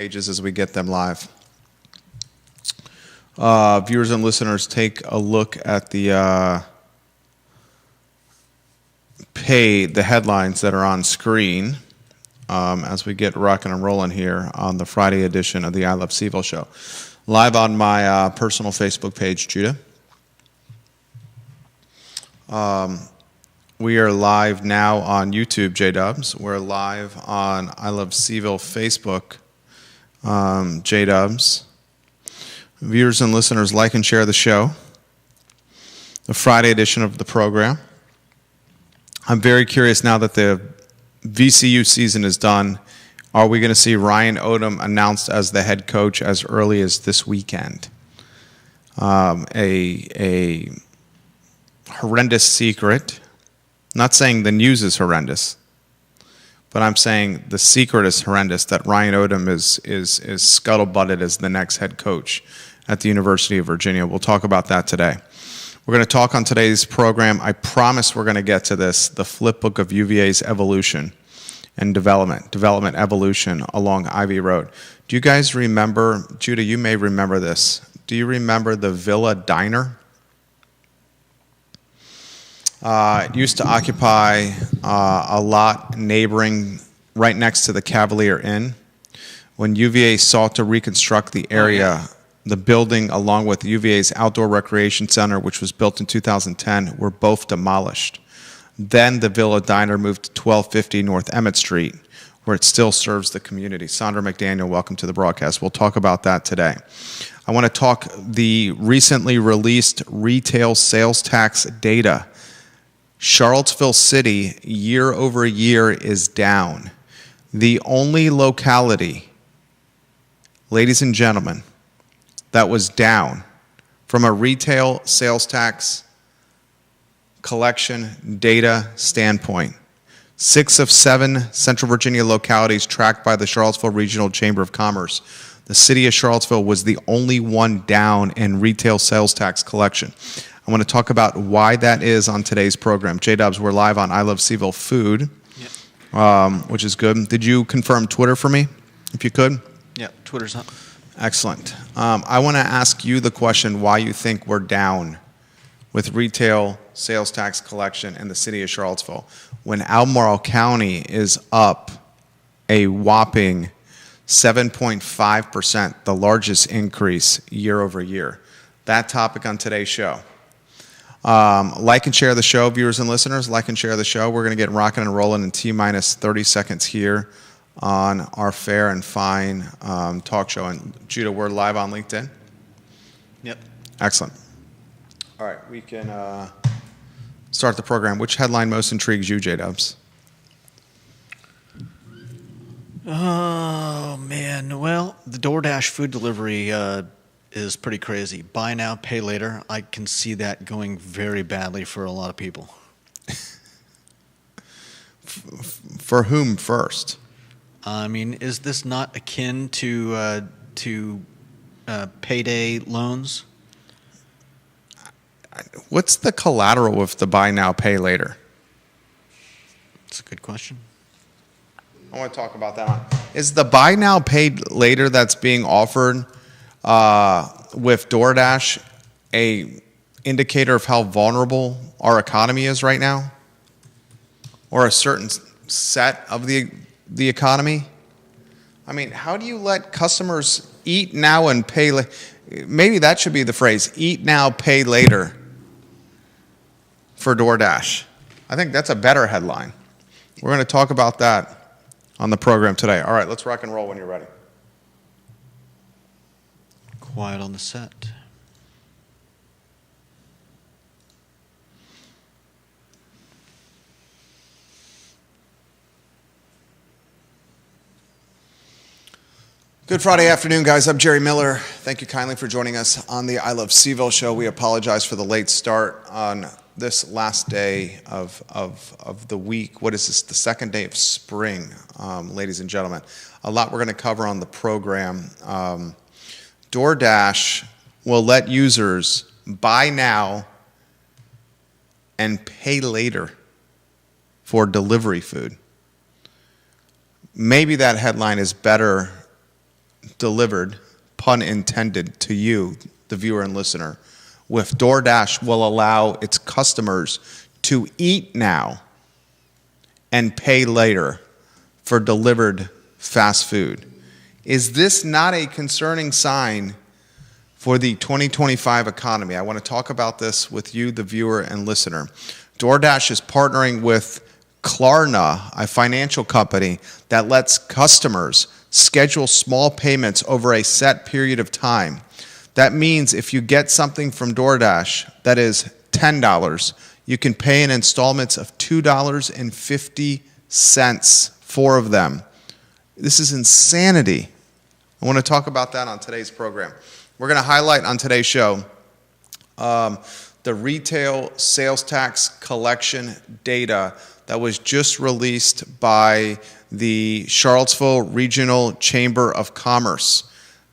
pages as we get them live. Viewers and listeners, take a look at the the headlines that are on screen as we get rocking and rolling here on the Friday edition of the I Love CVille show. Live on my personal Facebook page, Judah. We are live now on YouTube, J-Dubs. We're live on I Love CVille Facebook, J-Dubs. Viewers and listeners, like and share the show, the Friday edition of the program. I'm very curious now that the VCU season is done. Are we going to see Ryan Odom announced as the head coach as early as this weekend? A horrendous secret. Not saying the news is horrendous, but I'm saying the secret is horrendous that Ryan Odom is scuttlebutted as the next head coach at the University of Virginia. We'll talk about that today. We're going to talk on today's program. I promise we're going to get to this, the flip book of UVA's evolution and development evolution along Ivy Road. Do you guys remember, Judah, you may remember this. Do you remember the Villa Diner? It used to occupy a lot neighboring right next to the Cavalier Inn. When UVA sought to reconstruct the area, the building along with UVA's Outdoor Recreation Center, which was built in 2010, were both demolished. Then the Villa Diner moved to 1250 North Emmett Street, where it still serves the community. Sandra McDaniel, welcome to the broadcast. We'll talk about that today. I want to talk the recently released retail sales tax data. Charlottesville City, year over year, is down. The only locality, ladies and gentlemen, that was down from a retail sales tax collection data standpoint. 6 of 7 Central Virginia localities tracked by the Charlottesville Regional Chamber of Commerce. The city of Charlottesville was the only one down in retail sales tax collection. I want to talk about why that is on today's program. J-Dubs, we're live on I Love CVille Food, which is good. Did you confirm Twitter for me, if you could? Yeah, Twitter's up. Excellent. I want to ask you the question why you think we're down with retail sales tax collection in the city of Charlottesville when Albemarle County is up a whopping 7.5%, the largest increase year over year. That topic on today's show. Like and share the show, viewers and listeners. Like and share the show. We're going to get rocking and rolling in T-minus 30 seconds here on our fair and fine talk show. And Judah, we're live on LinkedIn? Yep. Excellent. All right, we can start the program. Which headline most intrigues you, J-Dubs? Oh, man. Well, the DoorDash food delivery is pretty crazy. Buy now, pay later. I can see that going very badly for a lot of people. For whom first? I mean, is this not akin to payday loans? What's the collateral with the buy now, pay later? That's a good question. I want to talk about that. Is the buy now, pay later that's being offered with DoorDash a indicator of how vulnerable our economy is right now, or a certain set of the economy? I mean, how do you let customers eat now and pay later? Maybe that should be the phrase: eat now, pay later for DoorDash. I think that's a better headline. We're going to talk about that on the program today. All right, let's rock and roll when you're ready. Quiet on the set. Good Friday afternoon, guys. I'm Jerry Miller. Thank you kindly for joining us on the I Love CVille show. We apologize for the late start on this last day of the week. What is this? The second day of spring, ladies and gentlemen. A lot we're going to cover on the program. DoorDash will let users buy now and pay later for delivery food. Maybe that headline is better delivered, pun intended, to you, the viewer and listener, with DoorDash will allow its customers to eat now and pay later for delivered fast food. Is this not a concerning sign for the 2025 economy? I want to talk about this with you, the viewer and listener. DoorDash is partnering with Klarna, a financial company that lets customers schedule small payments over a set period of time. That means if you get something from DoorDash that is $10, you can pay in installments of $2.50, 4 of them. This is insanity. I want to talk about that on today's program. We're going to highlight on today's show the retail sales tax collection data that was just released by the Charlottesville Regional Chamber of Commerce.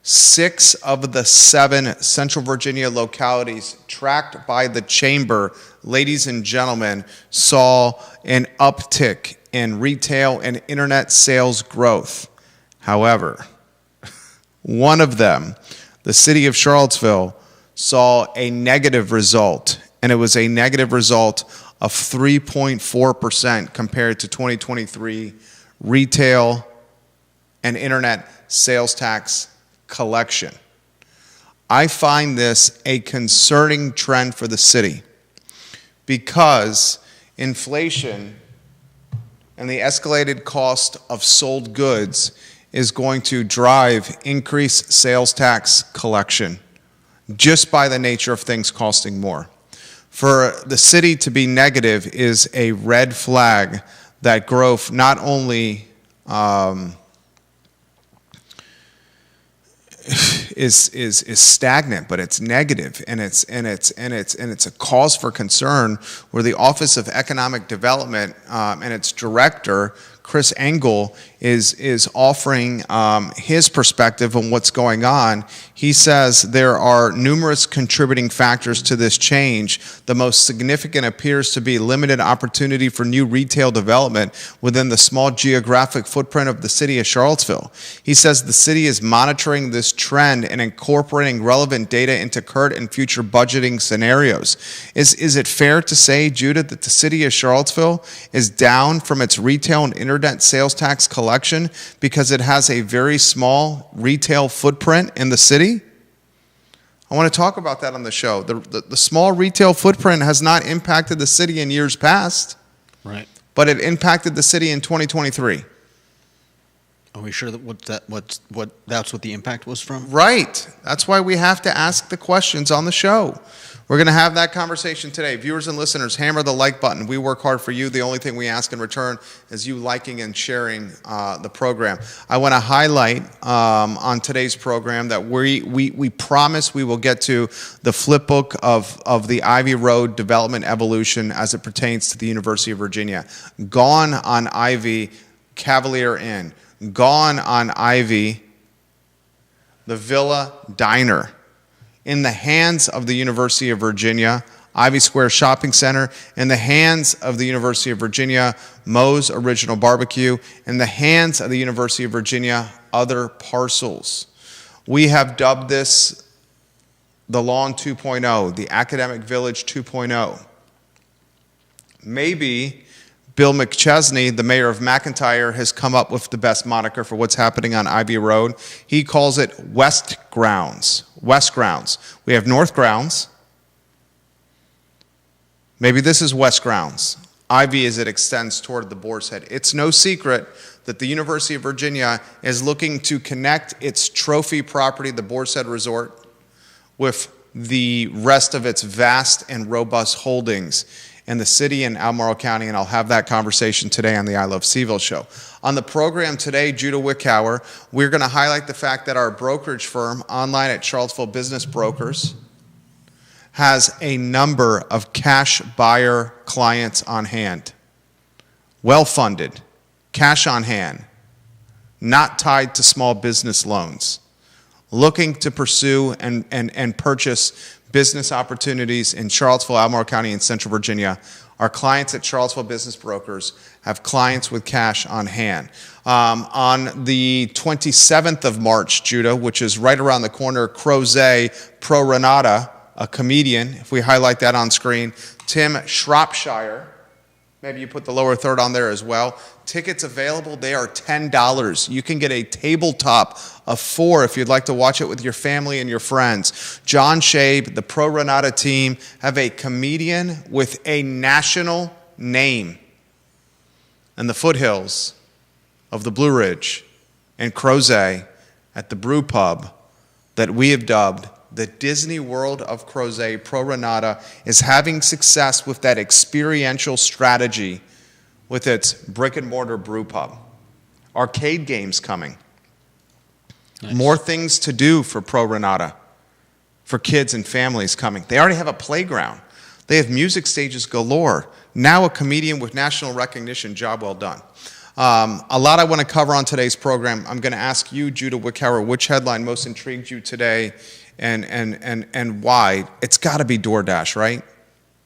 6 of the 7 Central Virginia localities tracked by the Chamber, ladies and gentlemen, saw an uptick in retail and internet sales growth. However, one of them, the city of Charlottesville, saw a negative result, and it was a negative result of 3.4% compared to 2023 retail and internet sales tax collection. I find this a concerning trend for the city because inflation and the escalated cost of sold goods is going to drive increased sales tax collection just by the nature of things costing more. For the city to be negative is a red flag that growth not only is stagnant, but it's negative, and it's a cause for concern. Where the Office of Economic Development and its director, Chris Engel, is offering his perspective on what's going on. He says there are numerous contributing factors to this change. The most significant appears to be limited opportunity for new retail development within the small geographic footprint of the city of Charlottesville. He says the city is monitoring this trend and incorporating relevant data into current and future budgeting scenarios. Is it fair to say, Judith, that the city of Charlottesville is down from its retail and internet sales tax collection because it has a very small retail footprint in the city? I want to talk about that on the show. The small retail footprint has not impacted the city in years past, Right. but it impacted the city in 2023. Are we sure that that's what the impact was from? Right. That's why we have to ask the questions on the show. We're going to have that conversation today. Viewers and listeners, hammer the like button. We work hard for you. The only thing we ask in return is you liking and sharing the program. I want to highlight on today's program that we promise we will get to the flip book of the Ivy Road development evolution as it pertains to the University of Virginia. Gone on Ivy, Cavalier Inn. Gone on Ivy, the Villa Diner. In the hands of the University of Virginia, Ivy Square Shopping Center. In the hands of the University of Virginia, Moe's Original Barbecue. In the hands of the University of Virginia, other parcels. We have dubbed this the Lawn 2.0, the Academic Village 2.0. Maybe Bill McChesney, the mayor of McIntyre, has come up with the best moniker for what's happening on Ivy Road. He calls it West Grounds. West Grounds. We have North Grounds. Maybe this is West Grounds. Ivy as it extends toward the Boar's Head. It's no secret that the University of Virginia is looking to connect its trophy property, the Boar's Head Resort, with the rest of its vast and robust holdings in the city and Albemarle County, and I'll have that conversation today on the I Love CVille show. On the program today, Judah Wickhauer, we're going to highlight the fact that our brokerage firm, online at Charlottesville Business Brokers, has a number of cash buyer clients on hand. Well-funded, cash on hand, not tied to small business loans, looking to pursue and purchase business opportunities in Charlottesville, Albemarle County, and Central Virginia. Our clients at Charlottesville Business Brokers have clients with cash on hand. On the 27th of March, Judah, which is right around the corner, Crozet Pro Renata, a comedian, if we highlight that on screen, Tim Shropshire, maybe you put the lower third on there as well. Tickets available, they are $10. You can get a tabletop of 4 if you'd like to watch it with your family and your friends. John Shabe, the Pro Renata team, have a comedian with a national name in the foothills of the Blue Ridge and Crozet at the brew pub that we have dubbed the Disney World of Crozet. Pro Renata is having success with that experiential strategy with its brick and mortar brew pub. Arcade games coming. Nice. More things to do for Pro Renata, for kids and families coming. They already have a playground. They have music stages galore. Now a comedian with national recognition. Job well done. A lot I want to cover on today's program. I'm going to ask you, Judah Wickhauer, which headline most intrigued you today and why. It's got to be DoorDash, right?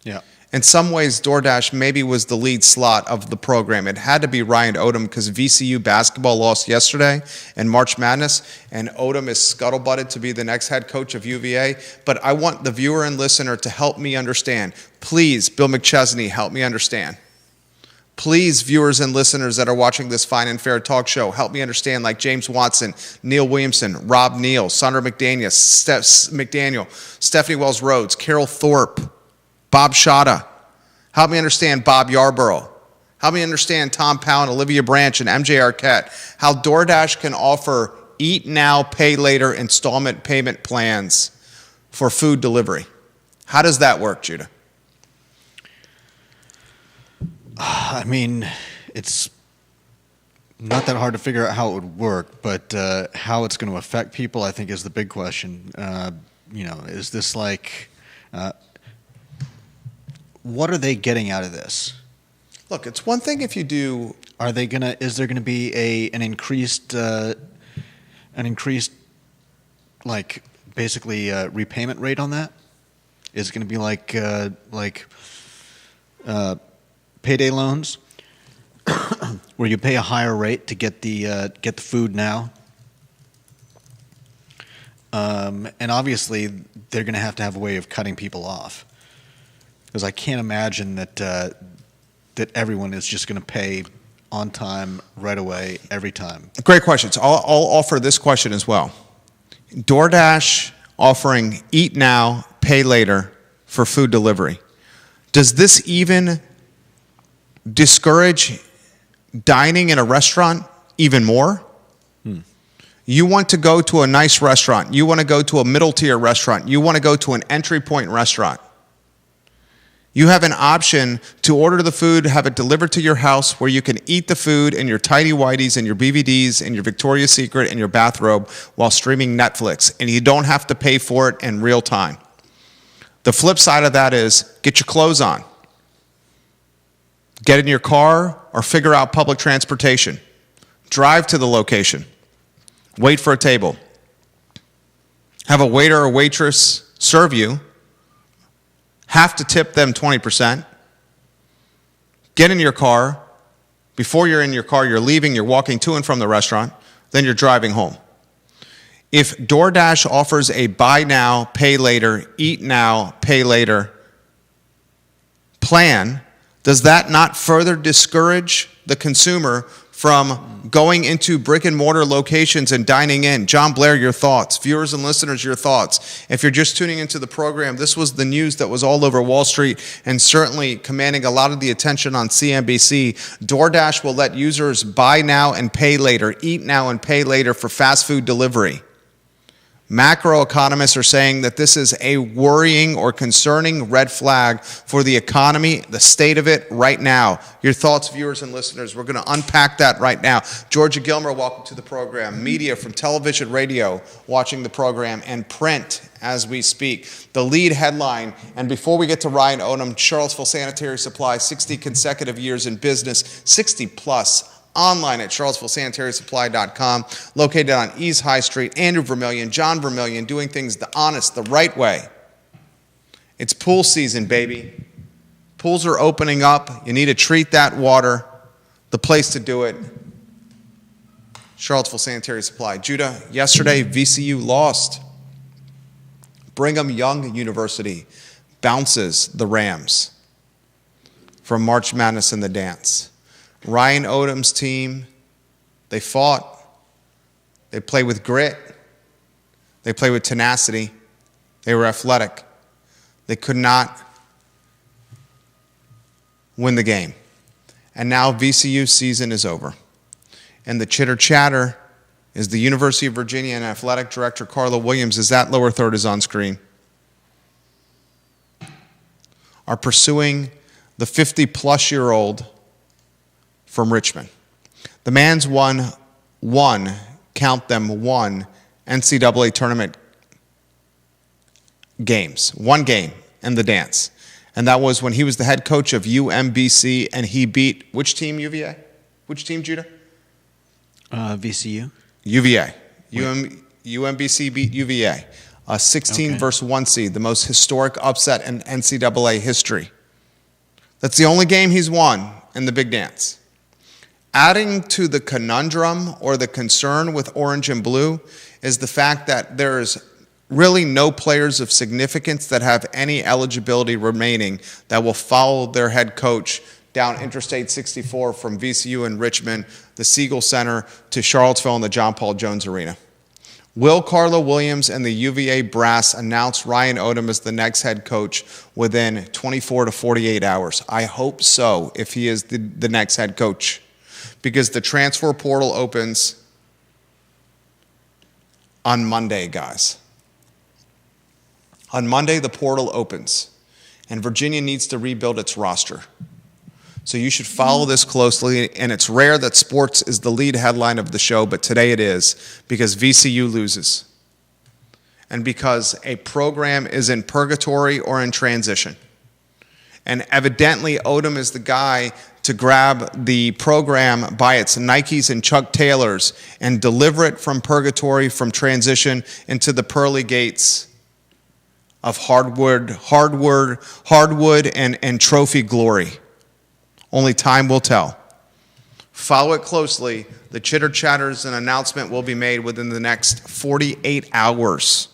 Yeah. In some ways, DoorDash maybe was the lead slot of the program. It had to be Ryan Odom because VCU basketball lost yesterday in March Madness, and Odom is scuttlebutted to be the next head coach of UVA. But I want the viewer and listener to help me understand. Please, Bill McChesney, help me understand. Please, viewers and listeners that are watching this fine and fair talk show, help me understand, like James Watson, Neil Williamson, Rob Neal, Sandra McDaniel, Stephanie Wells Rhodes, Carol Thorpe, Bob Shada. Help me understand Bob Yarborough. Help me understand Tom Powell and Olivia Branch and MJ Arquette. How DoorDash can offer eat now, pay later installment payment plans for food delivery. How does that work, Judah? I mean, it's not that hard to figure out how it would work, but how it's going to affect people, I think, is the big question. Is this like... what are they getting out of this? Look, it's one thing if you do. Is there gonna be an increased like basically repayment rate on that? Is it gonna be like payday loans, where you pay a higher rate to get the food now? And obviously, they're gonna have to have a way of cutting people off. Because I can't imagine that everyone is just going to pay on time, right away, every time. Great questions. I'll offer this question as well. DoorDash offering eat now, pay later for food delivery. Does this even discourage dining in a restaurant even more? You want to go to a nice restaurant. You want to go to a middle tier restaurant. You want to go to an entry point restaurant. You have an option to order the food, have it delivered to your house where you can eat the food in your tidy whities and your BVDs and your Victoria's Secret and your bathrobe while streaming Netflix, and you don't have to pay for it in real time. The flip side of that is get your clothes on. Get in your car or figure out public transportation. Drive to the location. Wait for a table. Have a waiter or waitress serve you. Have to tip them 20%. Get in your car. Before you're in your car, you're leaving, you're walking to and from the restaurant, then you're driving home. If DoorDash offers a buy now, pay later, eat now, pay later plan, does that not further discourage the consumer from going into brick and mortar locations and dining in? John Blair, your thoughts. Viewers and listeners, your thoughts. If you're just tuning into the program, this was the news that was all over Wall Street and certainly commanding a lot of the attention on CNBC. DoorDash will let users buy now and pay later, eat now and pay later for fast food delivery. Macroeconomists are saying that this is a worrying or concerning red flag for the economy, the state of it right now. Your thoughts, viewers and listeners. We're going to unpack that right now. Georgia Gilmer, welcome to the program. Media from television, radio, watching the program, and print as we speak. The lead headline, and before we get to Ryan Odom, Charlottesville Sanitary Supply, 60 consecutive years in business, 60 plus. Online at charlottesvillesanitarysupply.com, located on East High Street. Andrew Vermillion, John Vermillion, doing things the honest, the right way. It's pool season, baby. Pools are opening up. You need to treat that water. The place to do it, Charlottesville Sanitary Supply. Judah, yesterday VCU lost. Brigham Young University bounces the Rams from March Madness in the dance. Ryan Odom's team, they fought. They played with grit. They played with tenacity. They were athletic. They could not win the game. And now VCU's season is over. And the chitter chatter is the University of Virginia and athletic director Carla Williams, as that lower third is on screen, are pursuing the 50-plus-year-old from Richmond. The man's won one, count them, one NCAA tournament games. One game in the dance. And that was when he was the head coach of UMBC, and he beat which team, UVA? Which team, Judah? VCU. UVA. UMBC beat UVA. A 16 versus 1 seed, the most historic upset in NCAA history. That's the only game he's won in the big dance. Adding to the conundrum or the concern with orange and blue is the fact that there's really no players of significance that have any eligibility remaining that will follow their head coach down Interstate 64 from VCU in Richmond, the Siegel Center, to Charlottesville and the John Paul Jones Arena. Will Carla Williams and the UVA brass announce Ryan Odom as the next head coach within 24 to 48 hours? I hope so, if he is the next head coach, because the transfer portal opens on Monday, guys. On Monday, the portal opens, and Virginia needs to rebuild its roster. So you should follow this closely, and it's rare that sports is the lead headline of the show, but today it is, because VCU loses, and because a program is in purgatory or in transition. And evidently, Odom is the guy to grab the program by its Nikes and Chuck Taylors and deliver it from purgatory, from transition, into the pearly gates of hardwood and trophy glory. Only time will tell. Follow it closely. The chitter chatters and announcement will be made within the next 48 hours.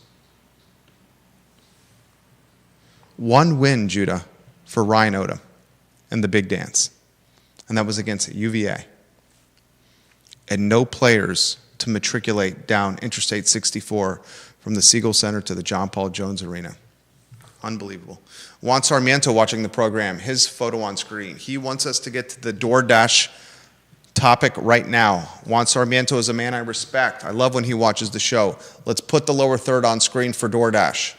One win, Judah, for Ryan Odom in the big dance, and that was against UVA. And no players to matriculate down Interstate 64 from the Siegel Center to the John Paul Jones Arena. Unbelievable. Juan Sarmiento watching the program, his photo on screen. He wants us to get to the DoorDash topic right now. Juan Sarmiento is a man I respect. I love when he watches the show. Let's put the lower third on screen for DoorDash.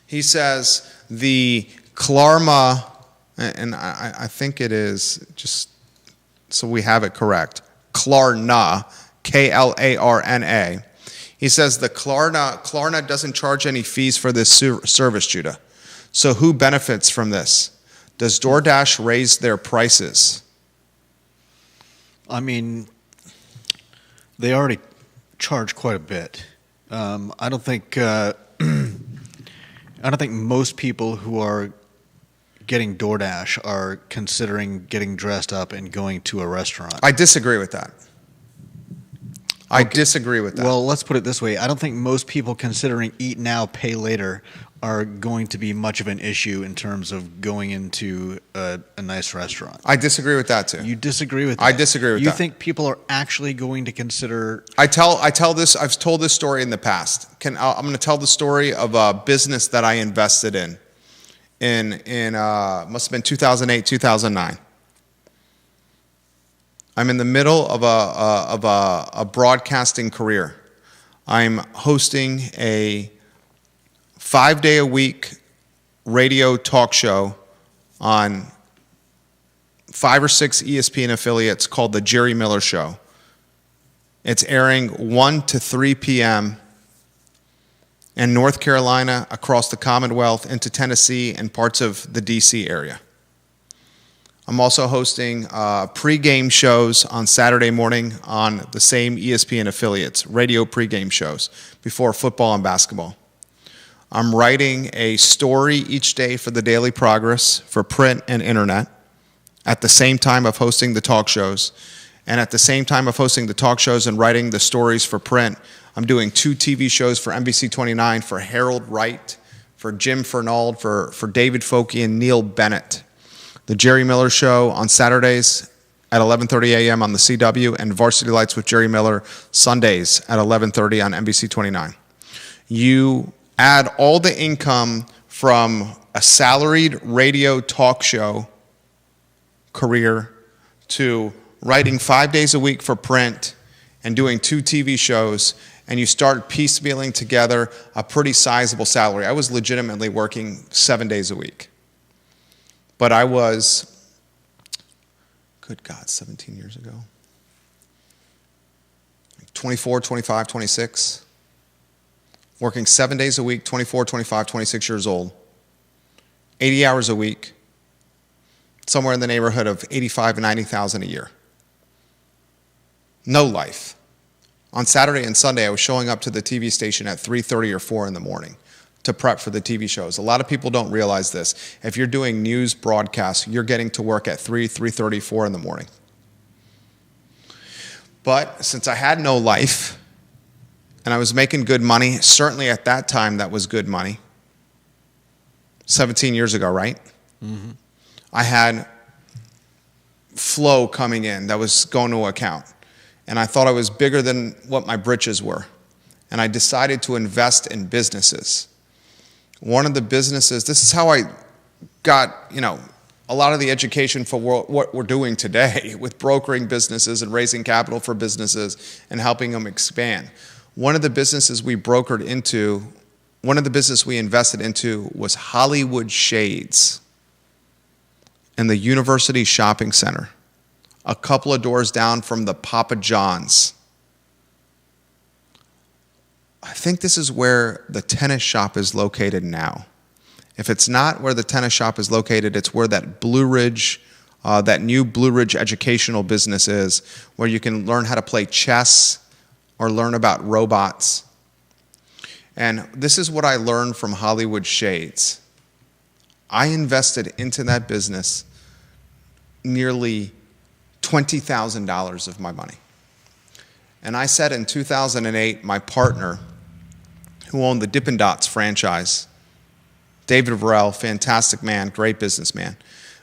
He says the Klarna, and I think it is, just so we have it correct, Klarna, Klarna. He says the Klarna doesn't charge any fees for this service, Judah. So who benefits from this? Does DoorDash raise their prices? I mean, they already charge quite a bit. I don't think most people who are getting DoorDash are considering getting dressed up and going to a restaurant. I disagree with that. I disagree with that. Well, let's put it this way. I don't think most people considering eat now, pay later are going to be much of an issue in terms of going into a nice restaurant. I disagree with that too. You disagree with that? I disagree with that. You think people are actually going to consider... I've told this story in the past. I'm going to tell the story of a business that I invested in must have been 2008, 2009. I'm in the middle of a broadcasting career. I'm hosting a 5-day-a-week radio talk show on 5 or 6 ESPN affiliates called The Jerry Miller Show. It's airing 1 to 3 p.m. in North Carolina, across the Commonwealth, into Tennessee, and parts of the D.C. area. I'm also hosting pregame shows on Saturday morning on the same ESPN affiliates, radio pregame shows before football and basketball. I'm writing a story each day for the Daily Progress for print and internet. at the same time of hosting the talk shows. And at the same time of hosting the talk shows and writing the stories for print, I'm doing 2 TV shows for NBC 29, for Harold Wright, for Jim Fernald, for David Foulke and Neil Bennett. The Jerry Miller Show on Saturdays at 11:30 a.m. on the CW, and Varsity Lights with Jerry Miller Sundays at 11:30 on NBC 29. You add all the income from a salaried radio talk show career to writing 5 days a week for print and doing 2 TV shows, and you start piecemealing together a pretty sizable salary. I was legitimately working 7 days a week. But I was, good God, 17 years ago, 24, 25, 26, working 7 days a week, 24, 25, 26 years old, 80 hours a week, somewhere in the neighborhood of 85 and 90,000 a year. No life. On Saturday and Sunday, I was showing up to the TV station at 3:30 or 4 in the morning to prep for the TV shows. A lot of people don't realize this. If you're doing news broadcasts, you're getting to work at 3:30, 4 in the morning. But since I had no life and I was making good money, certainly at that time that was good money. 17 years ago, right? Mm-hmm. I had flow coming in that was going to account. And I thought I was bigger than what my britches were. And I decided to invest in businesses. One of the businesses, this is how I got, a lot of the education for what we're doing today with brokering businesses and raising capital for businesses and helping them expand. One of the businesses we invested into was Hollywood Shades in the University Shopping Center, a couple of doors down from the Papa John's. I think this is where the tennis shop is located now. If it's not where the tennis shop is located, it's where that Blue Ridge, that new Blue Ridge educational business is, where you can learn how to play chess or learn about robots. And this is what I learned from Hollywood Shades. I invested into that business nearly $20,000 of my money. And I said in 2008, my partner, who owned the Dippin' Dots franchise, David Varell, fantastic man, great businessman,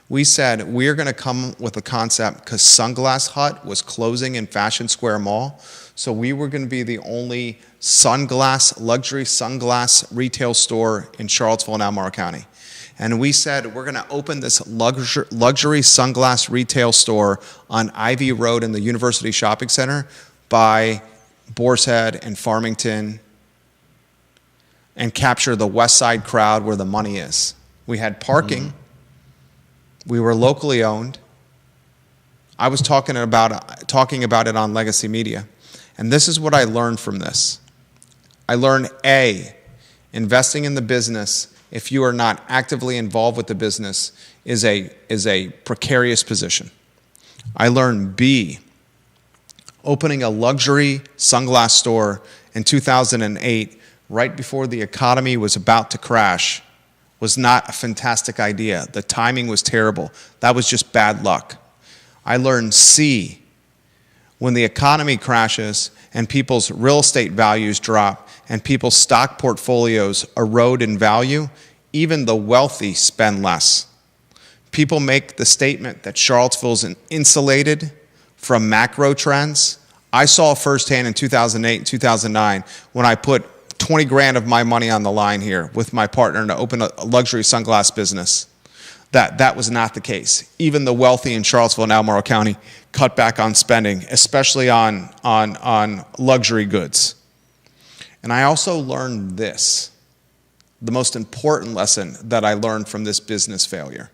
we said we're going to come with a concept because Sunglass Hut was closing in Fashion Square Mall. So we were going to be the only luxury sunglass retail store in Charlottesville and Albemarle County. And we said, we're going to open this luxury sunglass retail store on Ivy Road in the University Shopping Center by Boar's Head and Farmington and capture the West Side crowd where the money is. We had parking. Mm-hmm. We were locally owned. I was talking about it on Legacy Media. And this is what I learned from this. I learned, A, investing in the business, if you are not actively involved with the business, is a precarious position. I learned, B, opening a luxury sunglass store in 2008, right before the economy was about to crash, was not a fantastic idea. The timing was terrible. That was just bad luck. I learned, C, when the economy crashes and people's real estate values drop and people's stock portfolios erode in value, even the wealthy spend less. People make the statement that Charlottesville's insulated from macro trends. I saw firsthand in 2008 and 2009 when I put 20 grand of my money on the line here with my partner to open a luxury sunglass business. That was not the case. Even the wealthy in Charlottesville and Albemarle County cut back on spending, especially on luxury goods. And I also learned this, the most important lesson that I learned from this business failure.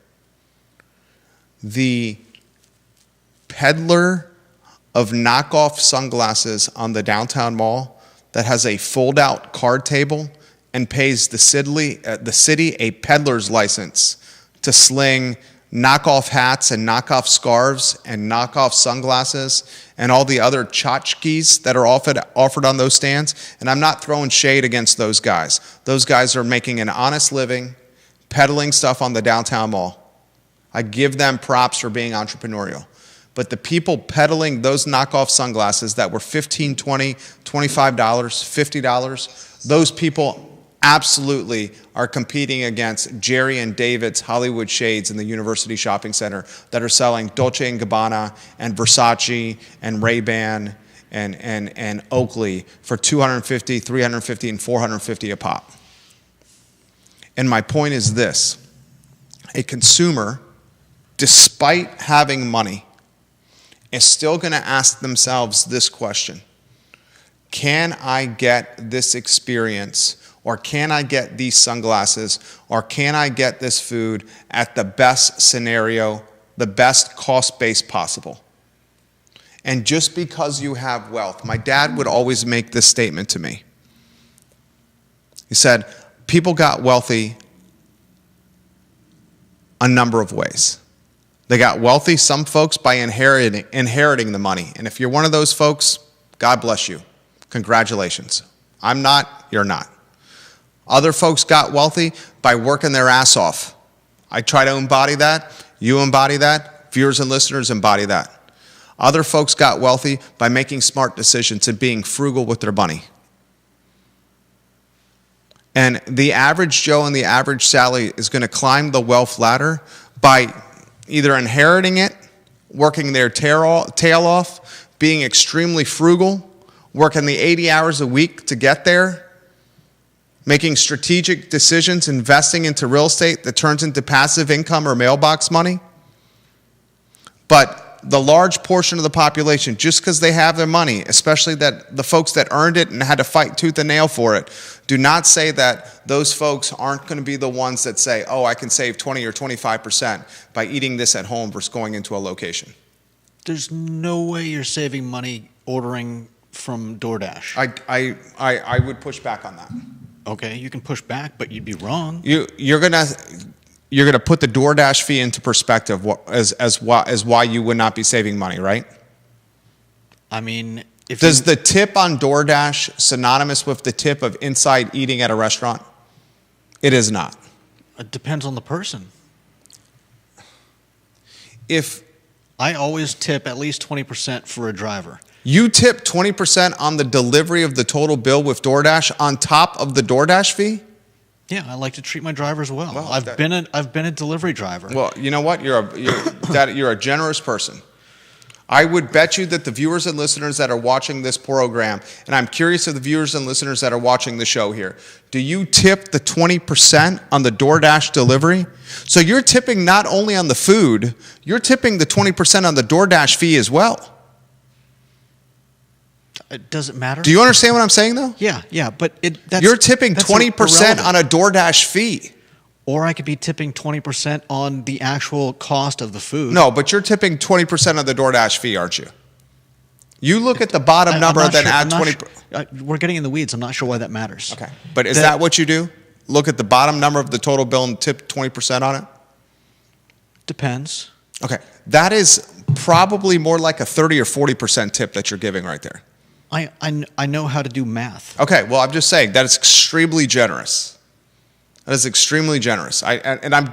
The peddler of knockoff sunglasses on the downtown mall that has a fold-out card table and pays the city a peddler's license to sling knockoff hats and knockoff scarves and knockoff sunglasses and all the other tchotchkes that are offered on those stands. And I'm not throwing shade against those guys. Those guys are making an honest living, peddling stuff on the downtown mall. I give them props for being entrepreneurial. But the people peddling those knockoff sunglasses that were $15, $20, $25, $50, those people absolutely are competing against Jerry and David's Hollywood Shades in the University Shopping Center that are selling Dolce & Gabbana and Versace and Ray-Ban and Oakley for $250, $350, and $450 a pop. And my point is this. A consumer, despite having money, is still going to ask themselves this question. Can I get this experience, or can I get these sunglasses, or can I get this food at the best scenario, the best cost base possible? And just because you have wealth, my dad would always make this statement to me. He said, people got wealthy a number of ways. They got wealthy, some folks, by inheriting the money. And if you're one of those folks, God bless you. Congratulations. I'm not, you're not. Other folks got wealthy by working their ass off. I try to embody that. You embody that. Viewers and listeners embody that. Other folks got wealthy by making smart decisions and being frugal with their money. And the average Joe and the average Sally is going to climb the wealth ladder by either inheriting it, working their tail off, being extremely frugal, working the 80 hours a week to get there, making strategic decisions, investing into real estate that turns into passive income or mailbox money. But the large portion of the population, just because they have their money, especially that the folks that earned it and had to fight tooth and nail for it, do not say that those folks aren't going to be the ones that say, oh, I can save 20 or 25% by eating this at home versus going into a location. There's no way you're saving money ordering from DoorDash. I would push back on that. Okay, you can push back, but you'd be wrong. You're gonna put the DoorDash fee into perspective as why you would not be saving money, right? I mean, does the tip on DoorDash synonymous with the tip of inside eating at a restaurant? It is not. It depends on the person. If I always tip at least 20% for a driver. You tip 20% on the delivery of the total bill with DoorDash on top of the DoorDash fee? Yeah, I like to treat my drivers well. I've been a delivery driver. Well, you know what? You're a generous person. I would bet you that the viewers and listeners that are watching this program, and I'm curious of the viewers and listeners that are watching the show here, do you tip the 20% on the DoorDash delivery? So you're tipping not only on the food, you're tipping the 20% on the DoorDash fee as well. It doesn't matter. Do you understand what I'm saying, though? Yeah, but you're tipping 20% on a DoorDash fee. Or I could be tipping 20% on the actual cost of the food. No, but you're tipping 20% of the DoorDash fee, aren't you? You look at the bottom number, then add 20%. We're getting in the weeds. I'm not sure why that matters. Okay, but is that what you do? Look at the bottom number of the total bill and tip 20% on it? Depends. Okay, that is probably more like a 30 or 40% tip that you're giving right there. I know how to do math. Okay, well, I'm just saying that is extremely generous. That is extremely generous. I'm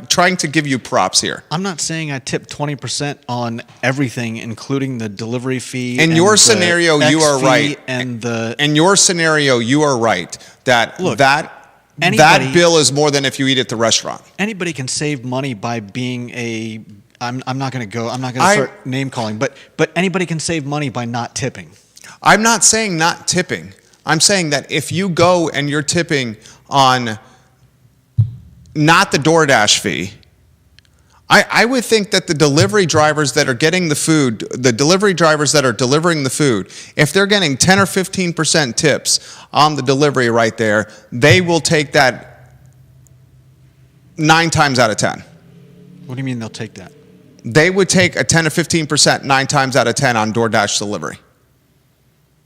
trying to give you props here. I'm not saying I tip 20% on everything, including the delivery fee. In your scenario, you are right. In your scenario, you are right that that bill is more than if you eat at the restaurant. Anybody can save money by being a. I'm not going to start name calling, but anybody can save money by not tipping. I'm not saying not tipping. I'm saying that if you go and you're tipping on not the DoorDash fee, I would think that the delivery drivers that are getting the food, the delivery drivers that are delivering the food, if they're getting 10 or 15% tips on the delivery right there, they will take that 9 times out of 10. What do you mean they'll take that? They would take a 10 or 15% 9 times out of 10 on DoorDash delivery.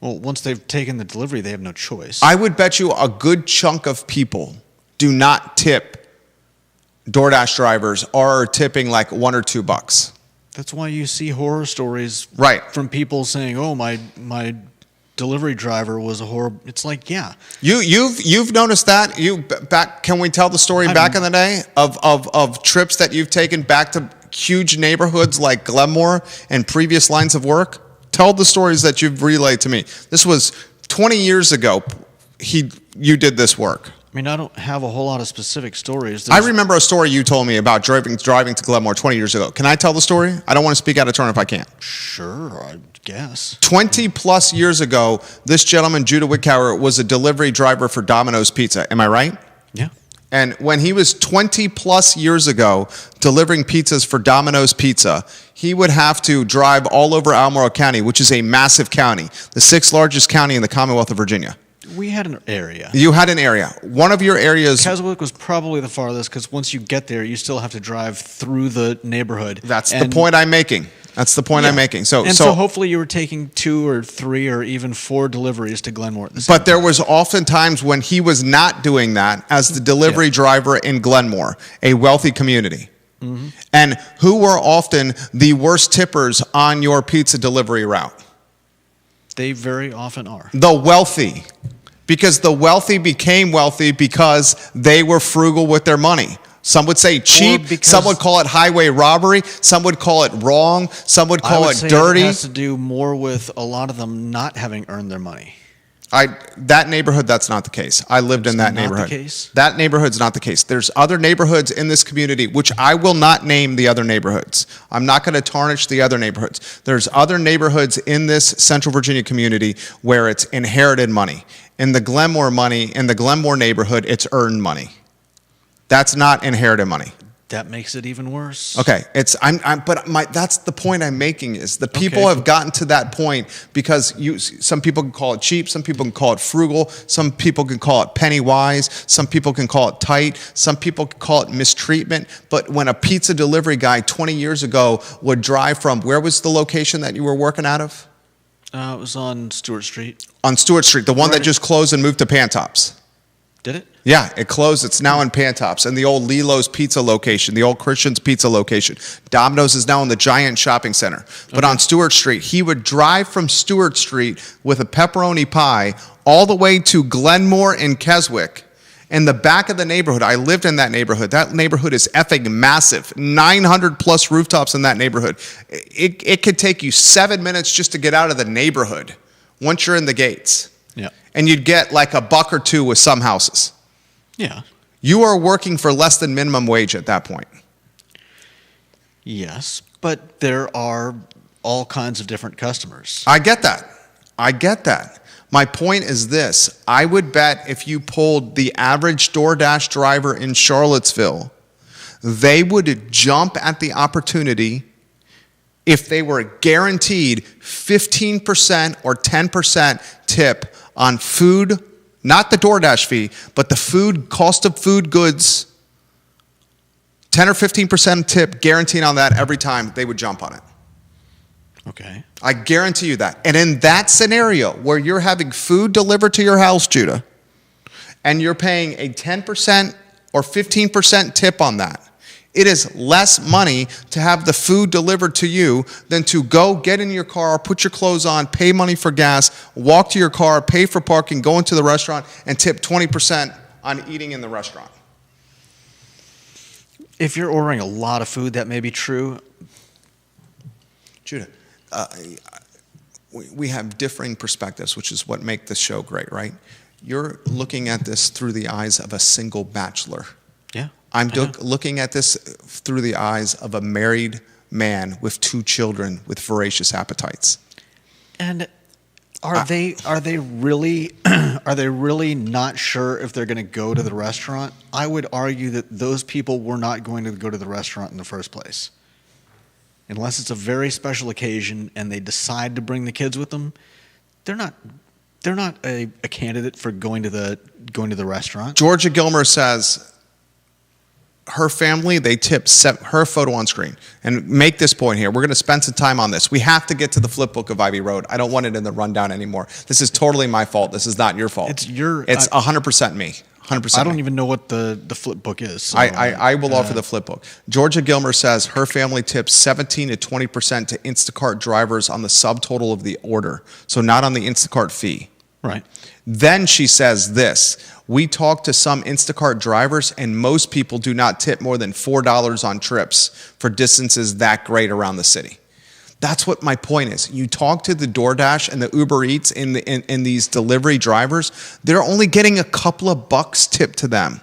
Well, once they've taken the delivery, they have no choice. I would bet you a good chunk of people do not tip DoorDash drivers or are tipping like $1 or $2. That's why you see horror stories right. from people saying, "Oh, my delivery driver was a horrible. It's like, yeah, You've noticed that back. Can we tell the story back in the day of trips that you've taken back to huge neighborhoods like Glenmore and previous lines of work? Tell the stories that you've relayed to me. This was 20 years ago. You did this work. I mean, I don't have a whole lot of specific stories. I remember a story you told me about driving to Glenmore 20 years ago. Can I tell the story? I don't want to speak out of turn if I can't. Sure, I guess. 20 plus years ago, this gentleman, Judah Wickower, was a delivery driver for Domino's Pizza. Am I right? Yeah. And when he was 20 plus years ago delivering pizzas for Domino's Pizza, he would have to drive all over Albemarle County, which is a massive county, the 6th largest county in the Commonwealth of Virginia. We had an area. You had an area. One of your areas... Keswick was probably the farthest because once you get there, you still have to drive through the neighborhood. That's the point I'm making. That's the point I'm making. So hopefully you were taking 2 or 3 or even 4 deliveries to Glenmore at the same But there was often times when he was not doing that as the delivery driver in Glenmore, a wealthy community. Mm-hmm. And who were often the worst tippers on your pizza delivery route? They very often are. The wealthy. Because the wealthy became wealthy because they were frugal with their money. Some would say cheap. Some would call it highway robbery. Some would call it wrong. Some would call it dirty. It has to do more with a lot of them not having earned their money. That neighborhood, that's not the case. I lived in that neighborhood. Not the case? That neighborhood's not the case. There's other neighborhoods in this community, which I will not name the other neighborhoods. I'm not going to tarnish the other neighborhoods. There's other neighborhoods in this Central Virginia community where it's inherited money. In the Glenmore neighborhood, it's earned money. That's not inherited money. That makes it even worse. Okay, that's the point I'm making is the people have gotten to that point because some people can call it cheap, some people can call it frugal, some people can call it penny wise, some people can call it tight, some people can call it mistreatment. But when a pizza delivery guy 20 years ago would drive from, where was the location that you were working out of? It was on Stewart Street. On Stewart Street, the one that just closed and moved to Pantops. Did it? Yeah, it closed. It's now in Pantops. And the old Lilo's Pizza location, the old Christian's Pizza location. Domino's is now in the Giant Shopping Center. But on Stewart Street, he would drive from Stewart Street with a pepperoni pie all the way to Glenmore and Keswick. In the back of the neighborhood, I lived in that neighborhood. That neighborhood is effing massive. 900 plus rooftops in that neighborhood. It could take you 7 minutes just to get out of the neighborhood once you're in the gates. Yeah. And you'd get like $1 or $2 with some houses. Yeah. You are working for less than minimum wage at that point. Yes, but there are all kinds of different customers. I get that. My point is this. I would bet if you polled the average DoorDash driver in Charlottesville, they would jump at the opportunity if they were guaranteed 15% or 10% tip on food, not the DoorDash fee, but the cost of food goods, 10 or 15% tip guaranteed on that every time, they would jump on it. Okay. I guarantee you that. And in that scenario where you're having food delivered to your house, Judah, and you're paying a 10% or 15% tip on that, it is less money to have the food delivered to you than to go get in your car, put your clothes on, pay money for gas, walk to your car, pay for parking, go into the restaurant, and tip 20% on eating in the restaurant. If you're ordering a lot of food, that may be true. Judah, we have differing perspectives, which is what makes this show great, right? You're looking at this through the eyes of a single bachelor. Yeah. I'm looking at this through the eyes of a married man with 2 children with voracious appetites. And are they really not sure if they're going to go to the restaurant? I would argue that those people were not going to go to the restaurant in the first place. Unless it's a very special occasion and they decide to bring the kids with them, they're not a candidate for going to the restaurant. Georgia Gilmer says her family, they tip her photo on screen. And make this point here. We're going to spend some time on this. We have to get to the flip book of Ivy Road. I don't want it in the rundown anymore. This is totally my fault. This is not your fault. It's 100% me. 100%. I don't even know what the flip book is. So, I will offer the flip book. Georgia Gilmer says her family tips 17 to 20% to Instacart drivers on the subtotal of the order, so not on the Instacart fee. Right. Then she says this: we talked to some Instacart drivers, and most people do not tip more than $4 on trips for distances that great around the city. That's what my point is. You talk to the DoorDash and the Uber Eats and these delivery drivers, they're only getting a couple of bucks tipped to them.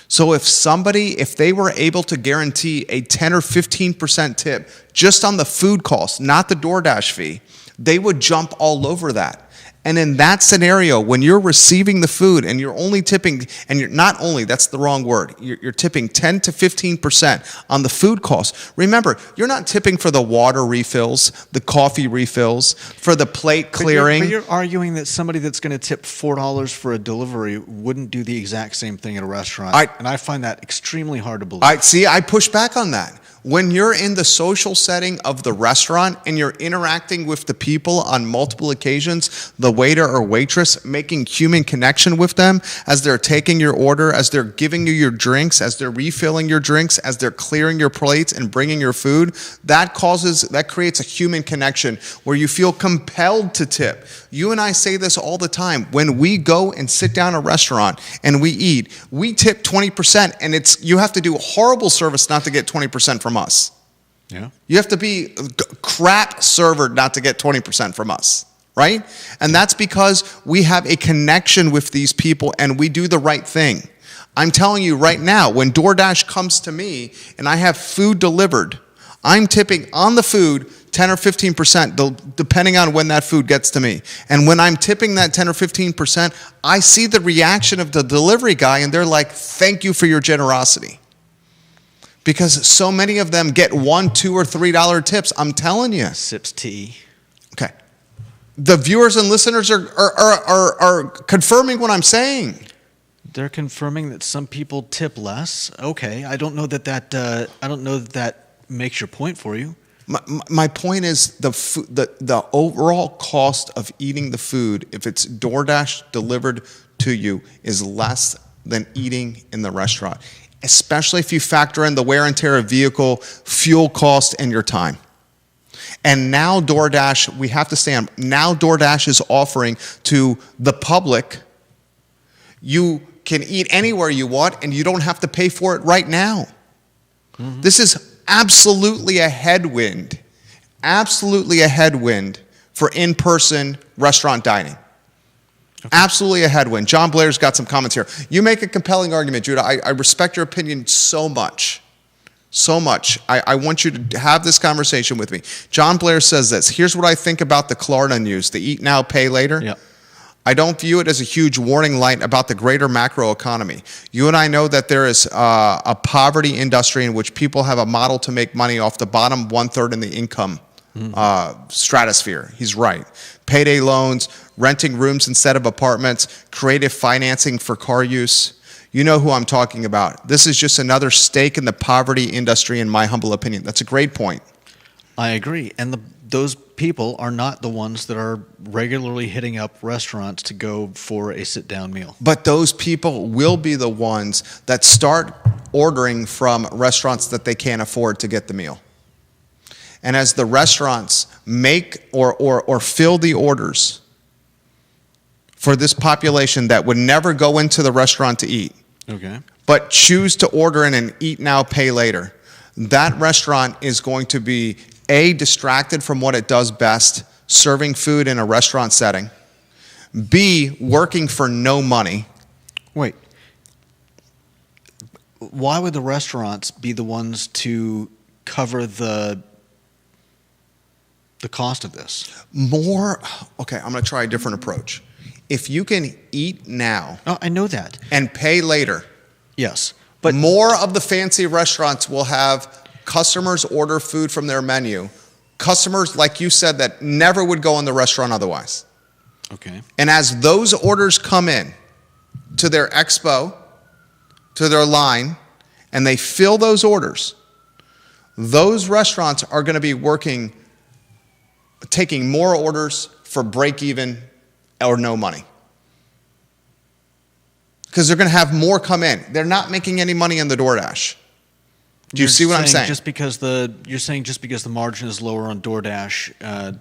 So if they were able to guarantee a 10 or 15% tip just on the food cost, not the DoorDash fee, they would jump all over that. And in that scenario, when you're receiving the food and you're only tipping, and you're not only, that's the wrong word, you're tipping 10 to 15% on the food costs. Remember, you're not tipping for the water refills, the coffee refills, for the plate clearing. But you're arguing that somebody that's going to tip $4 for a delivery wouldn't do the exact same thing at a restaurant. And I find that extremely hard to believe. I push back on that. When you're in the social setting of the restaurant and you're interacting with the people on multiple occasions, the waiter or waitress, making human connection with them as they're taking your order, as they're giving you your drinks, as they're refilling your drinks, as they're clearing your plates and bringing your food, that creates a human connection where you feel compelled to tip. You and I say this all the time. When we go and sit down at a restaurant and we eat, we tip 20%, and you have to do horrible service not to get 20% from us. Yeah. You have to be crap server not to get 20% from us, right? And that's because we have a connection with these people and we do the right thing. I'm telling you right now, when DoorDash comes to me and I have food delivered, I'm tipping on the food 10 or 15%, depending on when that food gets to me. And when I'm tipping that 10 or 15%, I see the reaction of the delivery guy and they're like, thank you for your generosity. Because so many of them get $1, $2, or $3 tips. I'm telling you. Sips tea. Okay. The viewers and listeners are confirming what I'm saying. They're confirming that some people tip less. Okay, I don't know that makes your point for you. My point is the overall cost of eating the food, if it's DoorDash delivered to you, is less than eating in the restaurant, especially if you factor in the wear and tear of vehicle, fuel cost, and your time. And now DoorDash, we have to stay on, now DoorDash is offering to the public, you can eat anywhere you want and you don't have to pay for it right now. Mm-hmm. This is absolutely a headwind for in-person restaurant dining. Okay. Absolutely a headwind. John Blair's got some comments here. You make a compelling argument, Judah. I respect your opinion so much. So much. I want you to have this conversation with me. John Blair says this. Here's what I think about the Klarna news, the eat now, pay later. Yep. I don't view it as a huge warning light about the greater macro economy. You and I know that there is a poverty industry in which people have a model to make money off the bottom 1/3 in the income stratosphere. He's right. Payday loans, renting rooms instead of apartments, creative financing for car use. You know who I'm talking about. This is just another stake in the poverty industry, in my humble opinion. That's a great point. I agree. And those people are not the ones that are regularly hitting up restaurants to go for a sit-down meal. But those people will be the ones that start ordering from restaurants that they can't afford to get the meal. And as the restaurants make or fill the orders for this population that would never go into the restaurant to eat, okay, but choose to order in and eat now, pay later, that restaurant is going to be A, distracted from what it does best, serving food in a restaurant setting, B, working for no money. Wait. Why would the restaurants be the ones to cover the cost of this? Okay, I'm going to try a different approach. If you can eat now, oh, I know that, and pay later, yes, but more of the fancy restaurants will have customers order food from their menu. Customers, like you said, that never would go in the restaurant otherwise. Okay. And as those orders come in to their expo, to their line, and they fill those orders, those restaurants are going to be taking more orders for break even or no money. because they're going to have more come in. They're not making any money on the DoorDash. Do you see what I'm saying? You're saying just because the margin is lower on DoorDash,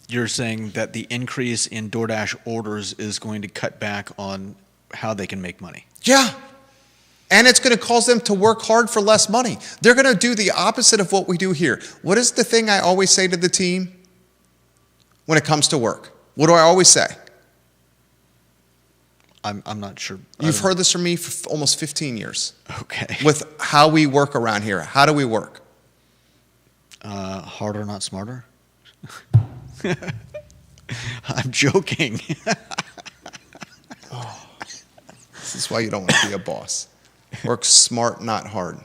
you're saying that the increase in DoorDash orders is going to cut back on how they can make money. Yeah. And it's going to cause them to work hard for less money. They're going to do the opposite of what we do here. What is the thing I always say to the team when it comes to work? What do I always say? I'm not sure. You've heard this from me for almost 15 years. Okay. With how we work around here. How do we work? Harder, not smarter? I'm joking. This is why you don't want to be a boss. Work smart, not hard.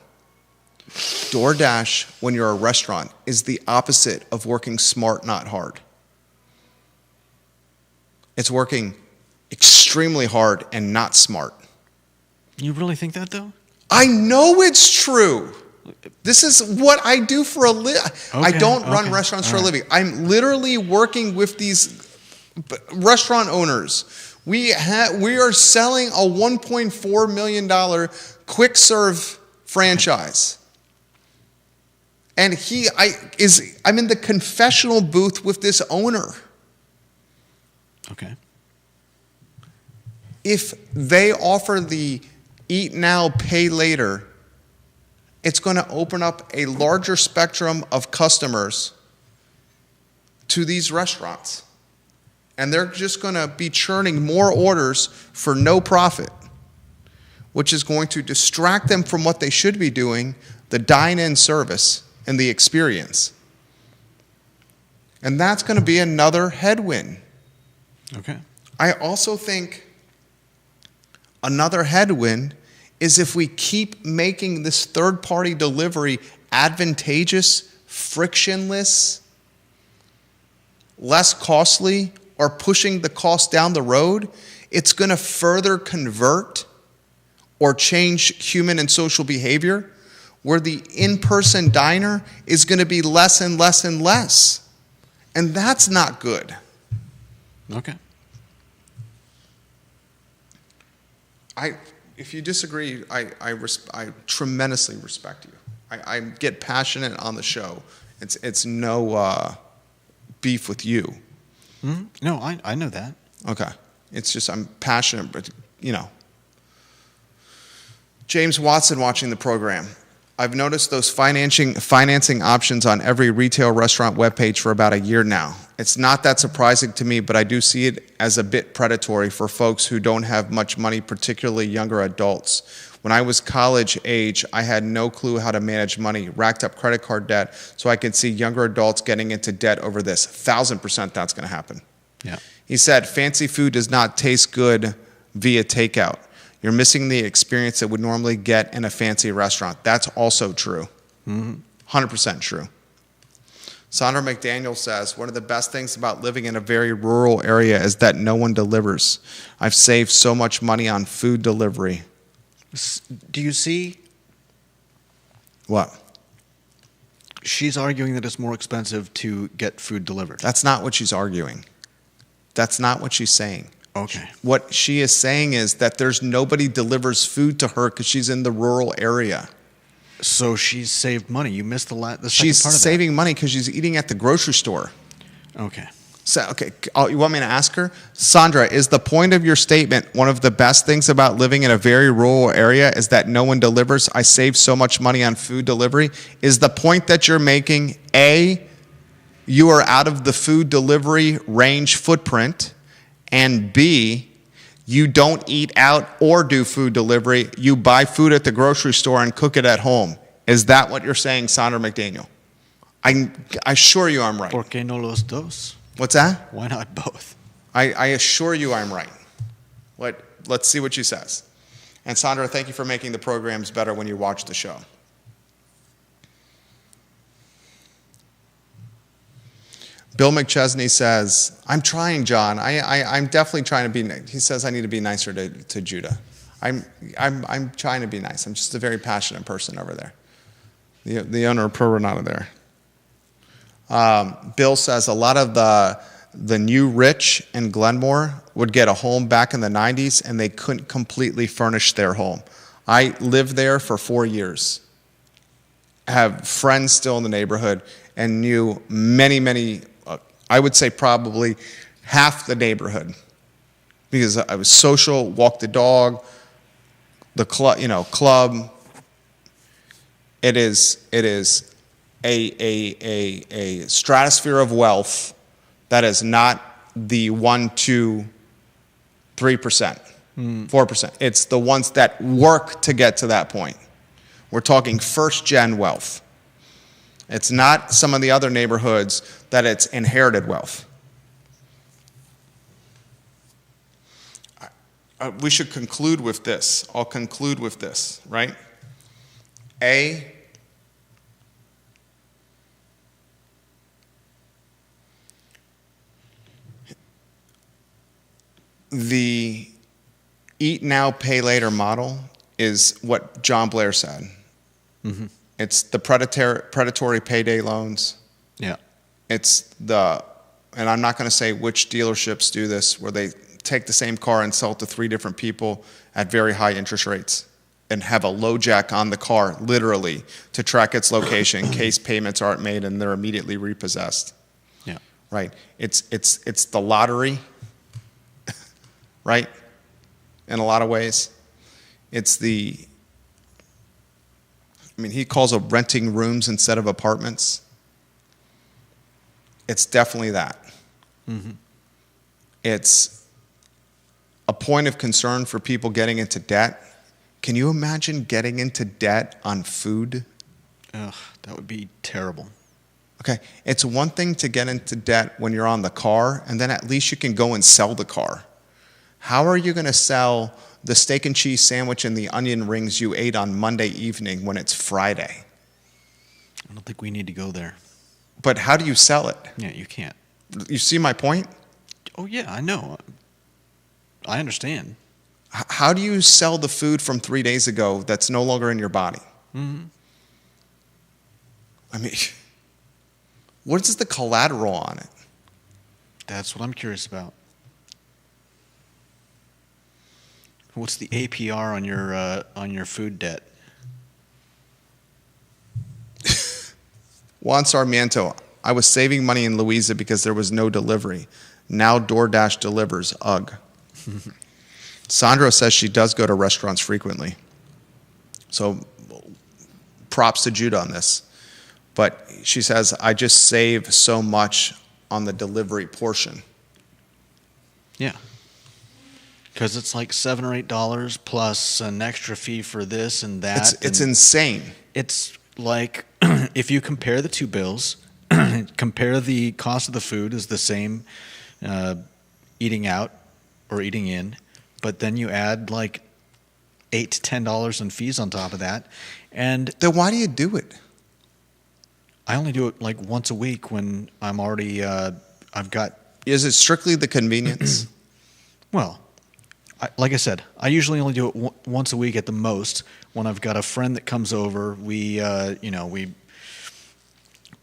DoorDash, when you're a restaurant, is the opposite of working smart, not hard. It's working extremely hard and not smart. You really think that, though? I know it's true. This is what I do for a living. I don't run restaurants for a living. I'm literally working with these restaurant owners. We are selling a $1.4 million quick serve franchise. And I'm in the confessional booth with this owner. Okay. If they offer the eat now, pay later, it's going to open up a larger spectrum of customers to these restaurants. And they're just going to be churning more orders for no profit, which is going to distract them from what they should be doing, the dine-in service and the experience. And that's going to be another headwind. Okay. I also think another headwind is if we keep making this third-party delivery advantageous, frictionless, less costly, or pushing the cost down the road, it's going to further convert or change human and social behavior where the in-person diner is going to be less and less and less. And that's not good. Okay. If you disagree, I tremendously respect you. I get passionate on the show. It's no beef with you. Mm-hmm. No, I know that. Okay. It's just I'm passionate, but James Watson watching the program. I've noticed those financing options on every retail restaurant webpage for about a year now. It's not that surprising to me, but I do see it as a bit predatory for folks who don't have much money, particularly younger adults. When I was college age, I had no clue how to manage money, racked up credit card debt, so I could see younger adults getting into debt over this. 1,000% that's going to happen. Yeah. He said, fancy food does not taste good via takeout. You're missing the experience that would normally get in a fancy restaurant. That's also true. 100% true. Sandra McDaniel says, one of the best things about living in a very rural area is that no one delivers. I've saved so much money on food delivery. Do you see? What? She's arguing that it's more expensive to get food delivered. That's not what she's arguing. That's not what she's saying. Okay. What she is saying is that there's nobody delivers food to her because she's in the rural area. So she's saved money. You missed the second She's part of saving money because she's eating at the grocery store. that. Okay. So, okay, you want me to ask her? Sandra, is the point of your statement one of the best things about living in a very rural area is that no one delivers? I save so much money on food delivery. Is the point that you're making, A, you are out of the food delivery range footprint, and B, you don't eat out or do food delivery. You buy food at the grocery store and cook it at home. Is that what you're saying, Sandra McDaniel? I assure you I'm right. ¿Por qué no los dos? What's that? Why not both? I assure you I'm right. Let's see what she says. And Sandra, thank you for making the programs better when you watch the show. Bill McChesney says, I'm trying, John. I'm definitely trying to be nice. He says I need to be nicer to Judah. I'm trying to be nice. I'm just a very passionate person over there. The owner of Pro Renata there. Bill says a lot of the new rich in Glenmore would get a home back in the 90s and they couldn't completely furnish their home. I lived there for 4 years, have friends still in the neighborhood, and knew many, I would say probably half the neighborhood, because I was social, walked the dog, the club. It is a stratosphere of wealth that is not the 1, 2, 3%, 4%. It's the ones that work to get to that point. We're talking first-gen wealth. It's not some of the other neighborhoods that it's inherited wealth. We should conclude with this. I'll conclude with this, right? The eat now, pay later model is what John Blair said. Mm-hmm. It's the predatory payday loans. Yeah. It's and I'm not going to say which dealerships do this, where they take the same car and sell it to 3 different people at very high interest rates and have a low jack on the car, literally, to track its location in case payments aren't made and they're immediately repossessed. Yeah. Right? It's the lottery, right? In a lot of ways. He calls it renting rooms instead of apartments. It's definitely that. Mm-hmm. It's a point of concern for people getting into debt. Can you imagine getting into debt on food? Ugh, that would be terrible. Okay, it's one thing to get into debt when you're on the car, and then at least you can go and sell the car. How are you going to sell the steak and cheese sandwich and the onion rings you ate on Monday evening when it's Friday? I don't think we need to go there. But how do you sell it? Yeah, you can't. You see my point? Oh, yeah, I know. I understand. How do you sell the food from 3 days ago that's no longer in your body? Mm-hmm. What is the collateral on it? That's what I'm curious about. What's the APR on your food debt? Juan Sarmiento, I was saving money in Louisa because there was no delivery. Now DoorDash delivers. Ugh. Sandra says she does go to restaurants frequently. So props to Judah on this. But she says, I just save so much on the delivery portion. Yeah. Because it's like $7 or $8 plus an extra fee for this and that. It's insane. It's like if you compare the two bills, compare the cost of the food is the same eating out or eating in, but then you add like $8 to $10 in fees on top of that. And then why do you do it? I only do it like once a week when I'm already, I've got. Is it strictly the convenience? Well, like I said, I usually only do it once a week at the most. When I've got a friend that comes over, we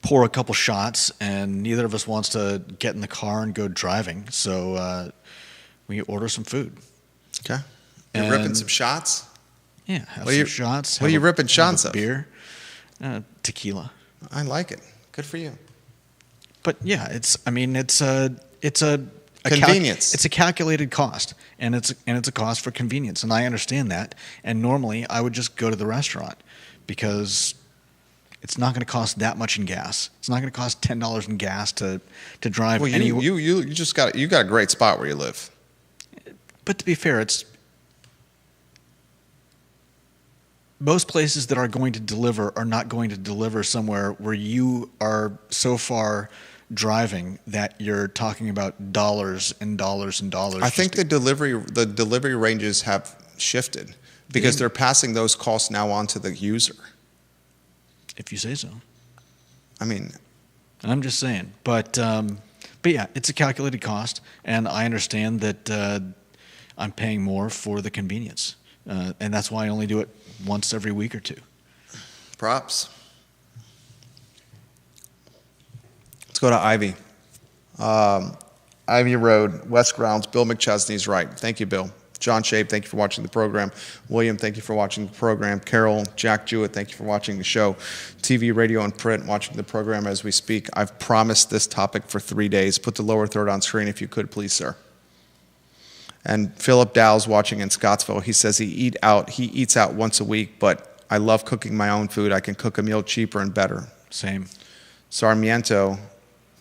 pour a couple shots, and neither of us wants to get in the car and go driving, so we order some food. Okay. You're ripping some shots? Yeah, have some shots. What are you ripping shots of? Beer, tequila. I like it. Good for you. But yeah, it's a convenience. It's a calculated cost, and it's a cost for convenience, and I understand that. And normally, I would just go to the restaurant because it's not going to cost that much in gas. It's not going to cost $10 in gas to drive. Well, you just got a great spot where you live. But to be fair, it's most places that are going to deliver are not going to deliver somewhere where you are so far driving that you're talking about dollars and dollars and dollars. I think the delivery ranges have shifted because they're passing those costs now on to the user. If you say so. I'm just saying. But yeah, it's a calculated cost, and I understand that I'm paying more for the convenience. And that's why I only do it once every week or two. Props. Let's go to Ivy. Ivy Road, West Grounds. Bill McChesney's right. Thank you, Bill. John Shape, thank you for watching the program. William, thank you for watching the program. Carol, Jack Jewett, thank you for watching the show. TV, radio, and print, watching the program as we speak. I've promised this topic for 3 days. Put the lower third on screen if you could, please, sir. And Philip Dow's watching in Scottsville. He says he eats out once a week, but I love cooking my own food. I can cook a meal cheaper and better. Same. Sarmiento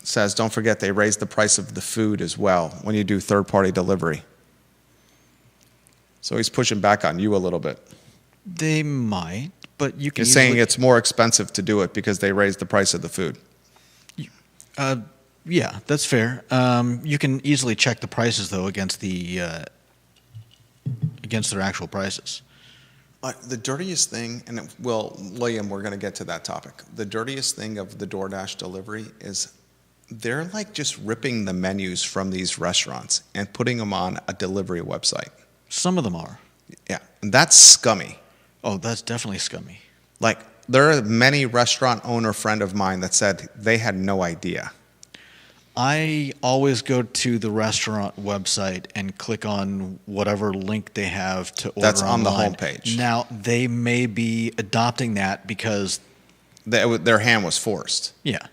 says, don't forget they raise the price of the food as well when you do third-party delivery. So he's pushing back on you a little bit. They might, but you can. He's saying it's more expensive to do it because they raised the price of the food. Yeah, that's fair. You can easily check the prices though against their actual prices. The dirtiest thing, and William, we're going to get to that topic. The dirtiest thing of the DoorDash delivery is they're like just ripping the menus from these restaurants and putting them on a delivery website. Some of them are. Yeah, that's scummy. Oh, that's definitely scummy. Like, there are many restaurant owner friend of mine that said they had no idea. I always go to the restaurant website and click on whatever link they have to order That's on online. the homepage. Now, they may be adopting that because their hand was forced. yeah,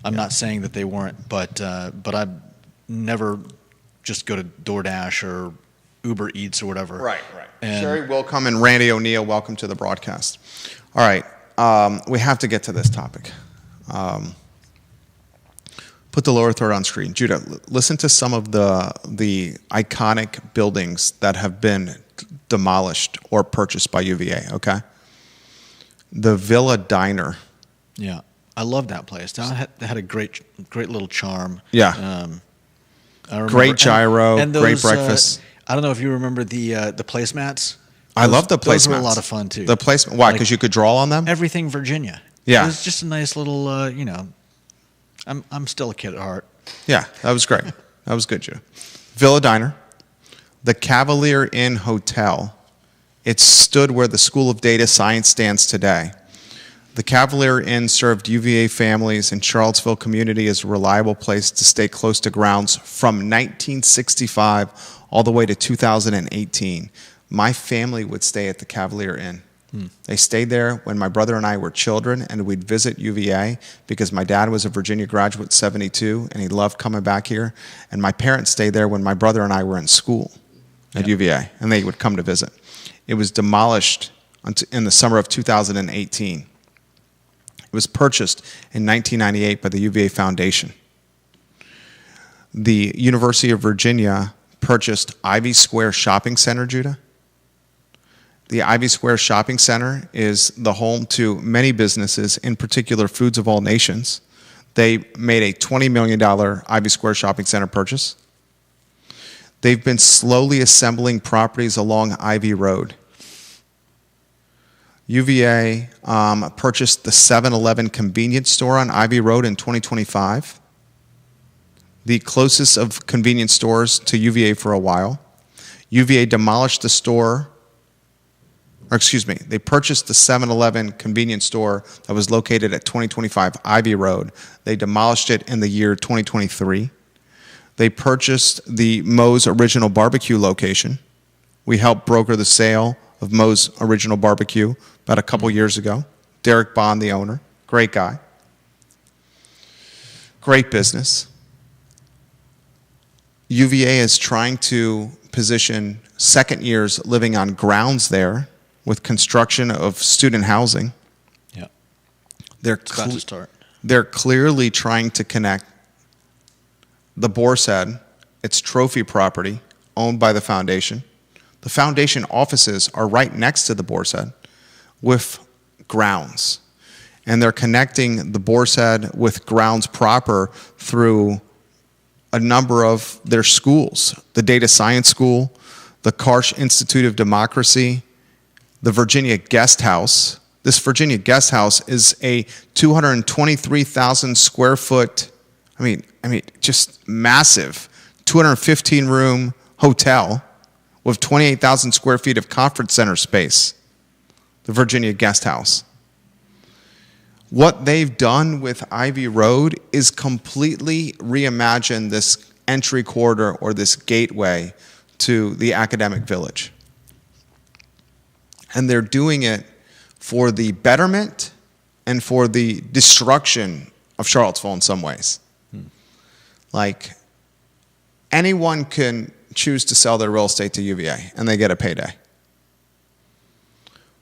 I'm not saying that they weren't, but I never just go to DoorDash or Uber Eats or whatever. Right. And Sherry Wilcom and Randy O'Neill, welcome to the broadcast. All right, we have to get to this topic. Put the lower third on screen. Judah, listen to some of the iconic buildings that have been demolished or purchased by UVA, okay? The Villa Diner. yeah, I love that place. That had a great little charm. Yeah. I remember, Great gyro, and great those, breakfast. I don't know if you remember the placemats. I love the placemats. Those were a lot of fun too. The placement, why? Because you could draw on them? Everything Virginia. Yeah. It was just a nice little, I'm still a kid at heart. Yeah, that was great. That was good, Judah. Villa Diner. The Cavalier Inn Hotel. It stood where the School of Data Science stands today. The Cavalier Inn served UVA families in Charlottesville community as a reliable place to stay close to grounds from 1965 all the way to 2018. My family would stay at the Cavalier Inn. They stayed there when my brother and I were children, and we'd visit UVA because my dad was a Virginia graduate 72, and he loved coming back here. And my parents stayed there when my brother and I were in school at UVA, and they would come to visit. It was demolished in the summer of 2018. It was purchased in 1998 by the UVA Foundation. The University of Virginia purchased Ivy Square Shopping Center, Judah. The Ivy Square Shopping Center is the home to many businesses, in particular Foods of All Nations. They made a $20 million Ivy Square Shopping Center purchase. They've been slowly assembling properties along Ivy Road. UVA purchased the 7-Eleven convenience store on Ivy Road in 2025, the closest of convenience stores to UVA for a while. UVA demolished the store, they purchased the 7-Eleven convenience store that was located at 2025 Ivy Road. They demolished it in the year 2023. They purchased the Moe's Original Barbecue location. We helped broker the sale of Moe's Original Barbecue about a couple years ago. Derek Bond, the owner, great guy. Great business. UVA is trying to position second years living on grounds there with construction of student housing. Yeah. They're It's about to start. They're clearly trying to connect the Boar's Head, its trophy property, owned by the foundation. The foundation offices are right next to the Boar's Head with grounds. And they're connecting the Boar's Head with grounds proper through a number of their schools. The Data Science School, the Karsh Institute of Democracy, the Virginia Guest House. This Virginia Guest House is a 223,000 square foot, just massive, 215 room hotel with 28,000 square feet of conference center space, the Virginia Guest House. What they've done with Ivy Road is completely reimagine this entry corridor or this gateway to the academic village. And they're doing it for the betterment and for the destruction of Charlottesville in some ways. Like, anyone can choose to sell their real estate to UVA and they get a payday.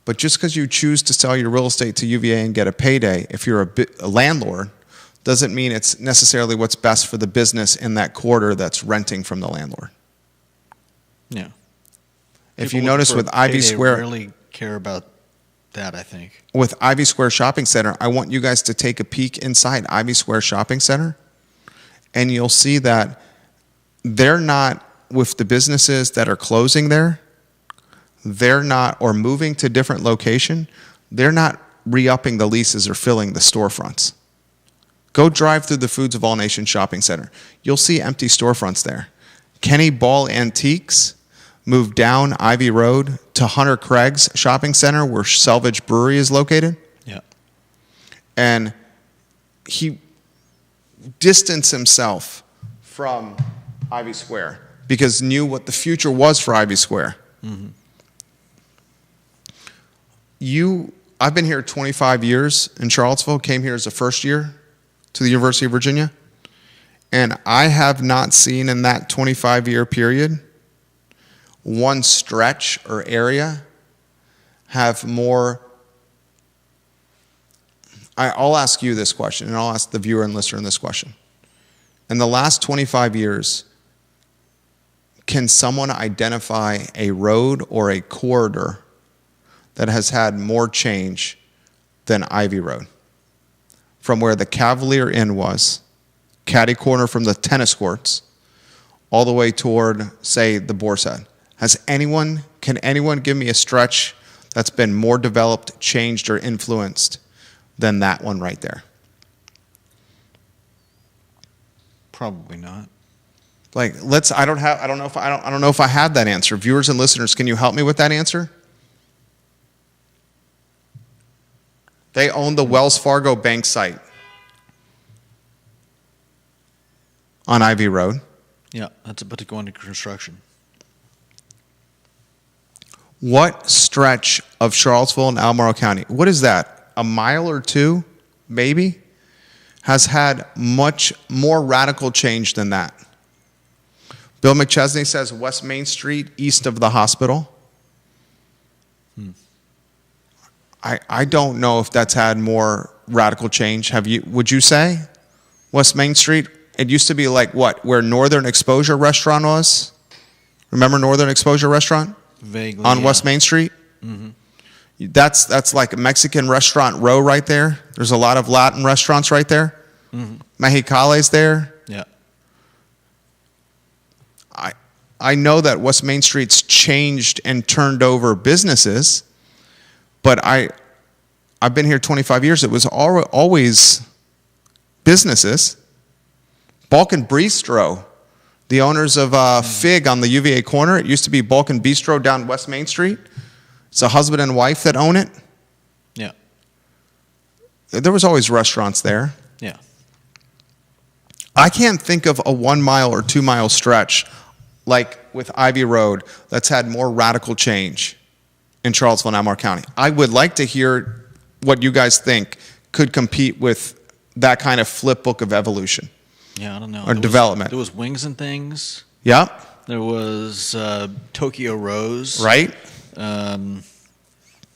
But just because you choose to sell your real estate to UVA and get a payday, if you're a landlord, doesn't mean it's necessarily what's best for the business in that quarter that's renting from the landlord. Yeah. If People you notice looking with for a Ivy payday Square, rarely care about that, I think. with Ivy Square Shopping Center, I want you guys to take a peek inside Ivy Square Shopping Center, and you'll see that they're not, with the businesses that are closing there, they're not, or moving to different location, they're not re-upping the leases or filling the storefronts. Go drive through the Foods of All Nations Shopping Center. You'll see empty storefronts there. Kenny Ball Antiques moved down Ivy Road to Hunter Craig's Shopping Center where Selvage Brewery is located. Yeah. And he distanced himself from Ivy Square because knew what the future was for Ivy Square. Mm-hmm. I've been here 25 years in Charlottesville, came here as a first year to the University of Virginia, and I have not seen in that 25-year period one stretch or area have more. I'll ask you this question, and I'll ask the viewer and listener this question. In the last 25 years, can someone identify a road or a corridor that has had more change than Ivy Road? From where the Cavalier Inn was, catty corner from the tennis courts, all the way toward, say, the Boar's Head. Can anyone give me a stretch that's been more developed, changed, or influenced than that one right there? Probably not. Like, I don't know if I have that answer. Viewers and listeners, can you help me with that answer? They own the Wells Fargo bank site on Ivy Road. Yeah, that's about to go into construction. What stretch of Charlottesville and Albemarle County, what is that, a mile or two, maybe, has had much more radical change than that? Bill McChesney says West Main Street, east of the hospital. I don't know if that's had more radical change. Would you say? West Main Street, it used to be like what, where Northern Exposure Restaurant was? Remember Northern Exposure Restaurant? Vaguely. On yeah. West Main Street? Mm-hmm. That's like a Mexican restaurant row right there. There's a lot of Latin restaurants right there. Mm-hmm. Mexicali's there. Yeah. I know that West Main Street's changed and turned over businesses, but I've been here 25 years. It was always businesses. Balkan Bistro, the owners of Fig on the UVA corner. It used to be Balkan Bistro down West Main Street. It's a husband and wife that own it. Yeah. There was always restaurants there. Yeah. I can't think of a 1 mile or 2 mile stretch like with Ivy Road that's had more radical change in Charlottesville and Albemarle County. I would like to hear what you guys think could compete with that kind of flip book of evolution. Yeah, I don't know. Or development. There was Wings and Things. Yep. There was Tokyo Rose. Right? The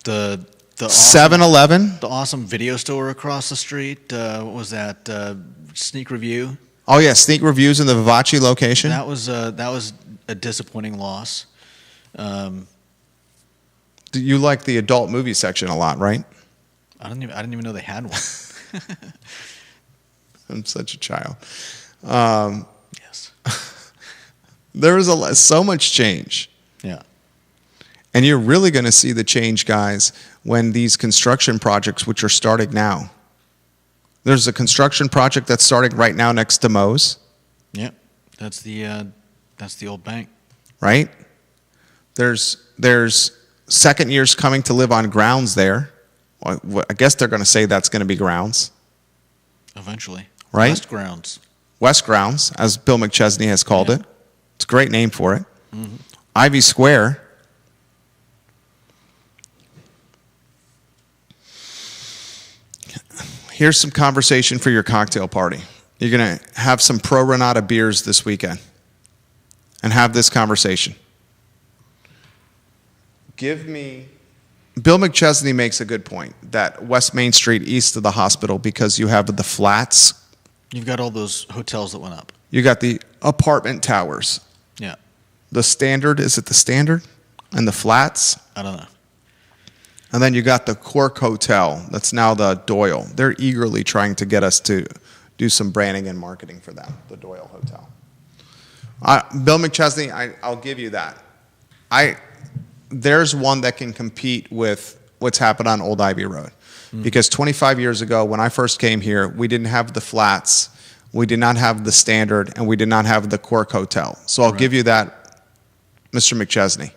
7-Eleven. The awesome video store across the street. What was that? Sneak Review. Oh yeah, Sneak Reviews in the Vivace location. That was a disappointing loss. You like the adult movie section a lot, right? I didn't even know they had one. I'm such a child. Yes. There was so much change. Yeah. And you're really going to see the change, guys, when these construction projects, which are starting now. There's a construction project that's starting right now next to Moe's. Yep. That's the old bank. Right? There's second years coming to live on grounds there. Well, I guess they're going to say that's going to be grounds. Eventually. Right? West Grounds. West Grounds, as Bill McChesney has called it. It's a great name for it. Ivy Square. Here's some conversation for your cocktail party. You're going to have some Pro Renata beers this weekend and have this conversation. Bill McChesney makes a good point that West Main Street east of the hospital, because you have the flats. You've got all those hotels that went up. You got the apartment towers. Yeah. The Standard, is it the Standard? And the flats? I don't know. And then you got the Cork Hotel, that's now the Doyle. They're eagerly trying to get us to do some branding and marketing for them, the Doyle Hotel. Bill McChesney, I'll give you that. There's one that can compete with what's happened on Old Ivy Road. Because 25 years ago, when I first came here, we didn't have the flats, we did not have the Standard, and we did not have the Cork Hotel. So I'll give you that, Mr. McChesney.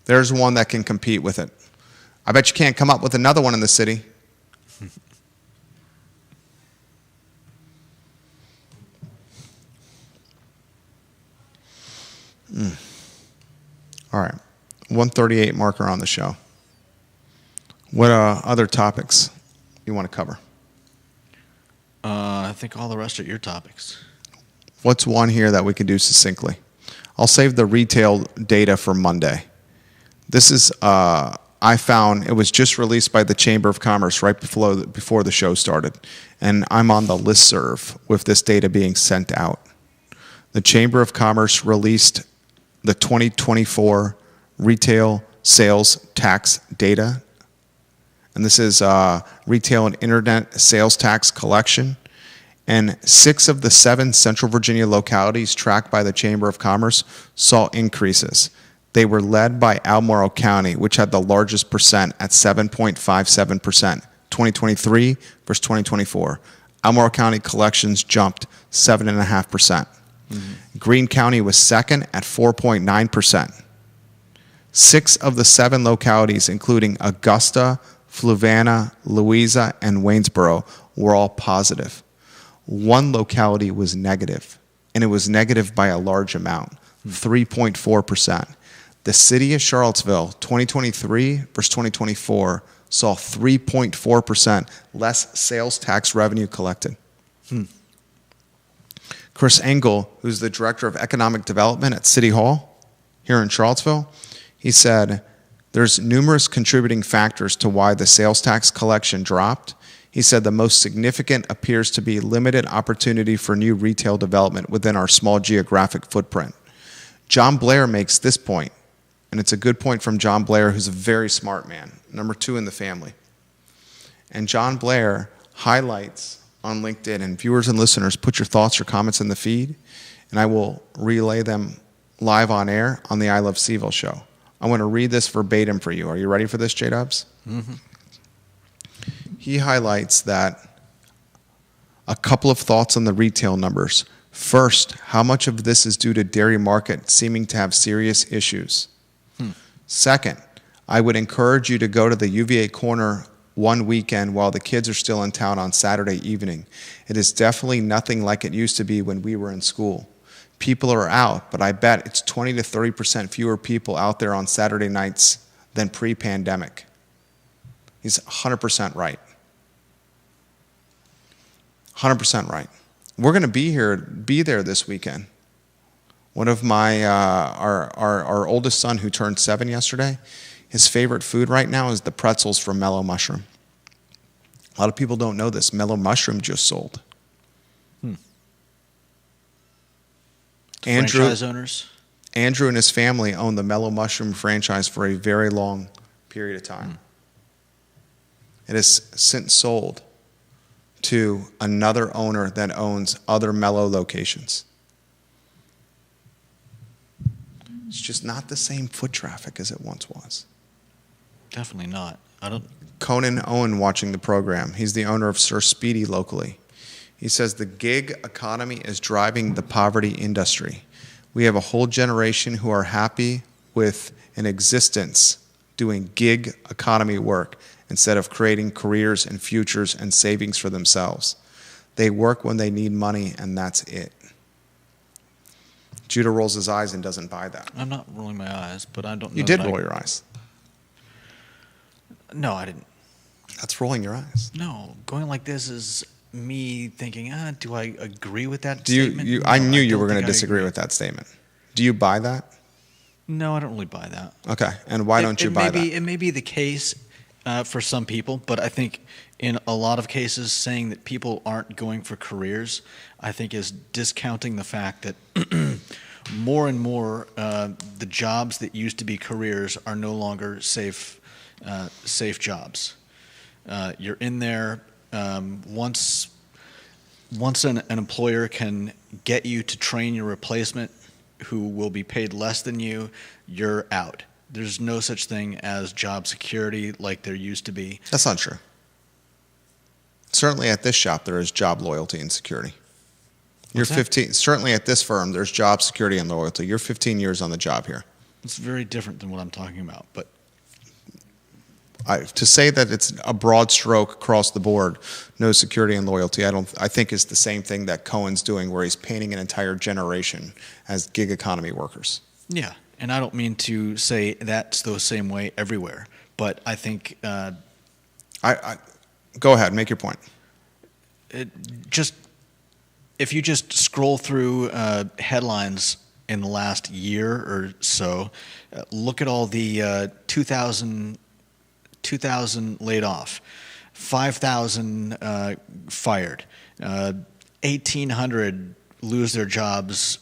There's one that can compete with it. I bet you can't come up with another one in the city. All right. 138 marker on the show. What other topics you want to cover? I think all the rest are your topics. What's one here that we could do succinctly? I'll save the retail data for Monday. This is, I found, it was just released by the Chamber of Commerce right before the show started. And I'm on the listserv with this data being sent out. The Chamber of Commerce released the 2024 retail sales tax data. And this is retail and internet sales tax collection. And 6 of the 7 Central Virginia localities tracked by the Chamber of Commerce saw increases. They were led by Albemarle County, which had the largest percent at 7.57%, 2023 versus 2024. Albemarle County collections jumped 7.5%. Greene County was second at 4.9%. 6 of the 7 localities, including Augusta, Fluvanna, Louisa, and Waynesboro, were all positive. 1 locality was negative, and it was negative by a large amount, 3.4%. The city of Charlottesville, 2023 versus 2024, saw 3.4% less sales tax revenue collected. Chris Engel, who's the Director of Economic Development at City Hall here in Charlottesville, he said, there's numerous contributing factors to why the sales tax collection dropped. He said the most significant appears to be limited opportunity for new retail development within our small geographic footprint. John Blair makes this point, and it's a good point from John Blair, who's a very smart man, number 2 in the family. And John Blair highlights on LinkedIn, and viewers and listeners, put your thoughts or comments in the feed, and I will relay them live on air on the I Love CVille show. I want to read this verbatim for you. Are you ready for this, J-Dubs? He highlights that a couple of thoughts on the retail numbers. First, how much of this is due to dairy market seeming to have serious issues? Second, I would encourage you to go to the UVA corner one weekend while the kids are still in town on Saturday evening. It is definitely nothing like it used to be when we were in school. People are out, but I bet it's 20 to 30% fewer people out there on Saturday nights than pre-pandemic. He's 100% right. 100% right. We're going to be there this weekend. One of my, our oldest son who turned 7 yesterday, his favorite food right now is the pretzels from Mellow Mushroom. A lot of people don't know this. Mellow Mushroom just sold. Franchise owners? Andrew and his family own the Mellow Mushroom franchise for a very long period of time. It has since sold to another owner that owns other Mellow locations. It's just not the same foot traffic as it once was. Definitely not. Conan Owen watching the program. He's the owner of Sir Speedy locally. He says the gig economy is driving the poverty industry. We have a whole generation who are happy with an existence doing gig economy work instead of creating careers and futures and savings for themselves. They work when they need money, and that's it. Judah rolls his eyes and doesn't buy that. I'm not rolling my eyes, but I don't know. You did roll your eyes. No, I didn't. That's rolling your eyes. No, going like this is me thinking, do I agree with that Do you? statement? You No, I knew you don't were going think to I disagree agree. with that statement. Do you buy that? No, I don't really buy that. Okay, and why don't you buy that? It may be the case for some people, but I think in a lot of cases, saying that people aren't going for careers, I think is discounting the fact that more and more the jobs that used to be careers are no longer safe jobs. You're in there once an employer can get you to train your replacement, who will be paid less than you, you're out. There's no such thing as job security like there used to be. That's not true. Certainly at this shop, there is job loyalty and security. You're What's that? 15. Certainly at this firm, there's job security and loyalty. You're 15 years on the job here. It's very different than what I'm talking about. But To say that it's a broad stroke across the board, no security and loyalty, I think is the same thing that Cohen's doing, where he's painting an entire generation as gig economy workers. yeah, and I don't mean to say that's the same way everywhere. But I think Go ahead, make your point. If you just scroll through headlines in the last year or so, look at all the 2,000 laid off, 5,000 fired, 1,800 lose their jobs,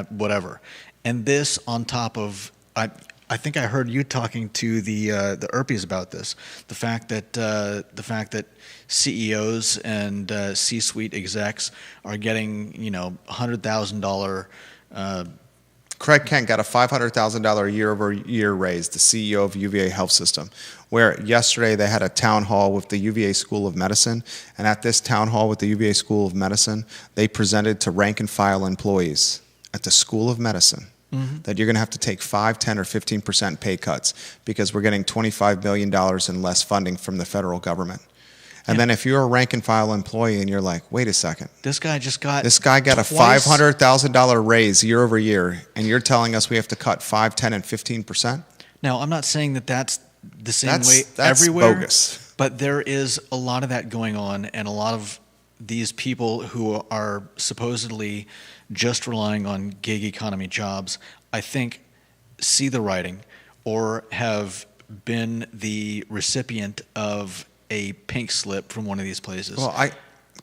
whatever. And this on top of, I think I heard you talking to the Erpies about this. The fact that CEOs and C-suite execs are getting $100,000. Craig Kent got a $500,000 year-over-year raise, the CEO of UVA Health System, where yesterday they had a town hall with the UVA School of Medicine, and at this town hall with the UVA School of Medicine, they presented to rank-and-file employees at the School of Medicine that you're going to have to take 5, 10, or 15% pay cuts because we're getting $25 million in less funding from the federal government. And then if you're a rank-and-file employee and you're like, wait a second. This guy got a $500,000 raise year over year, and you're telling us we have to cut 5, 10, and 15%? Now, I'm not saying that that's the same way That's everywhere, bogus. but there is a lot of that going on, and a lot of these people who are supposedly just relying on gig economy jobs, I think, see the writing or have been the recipient of a pink slip from one of these places. Well,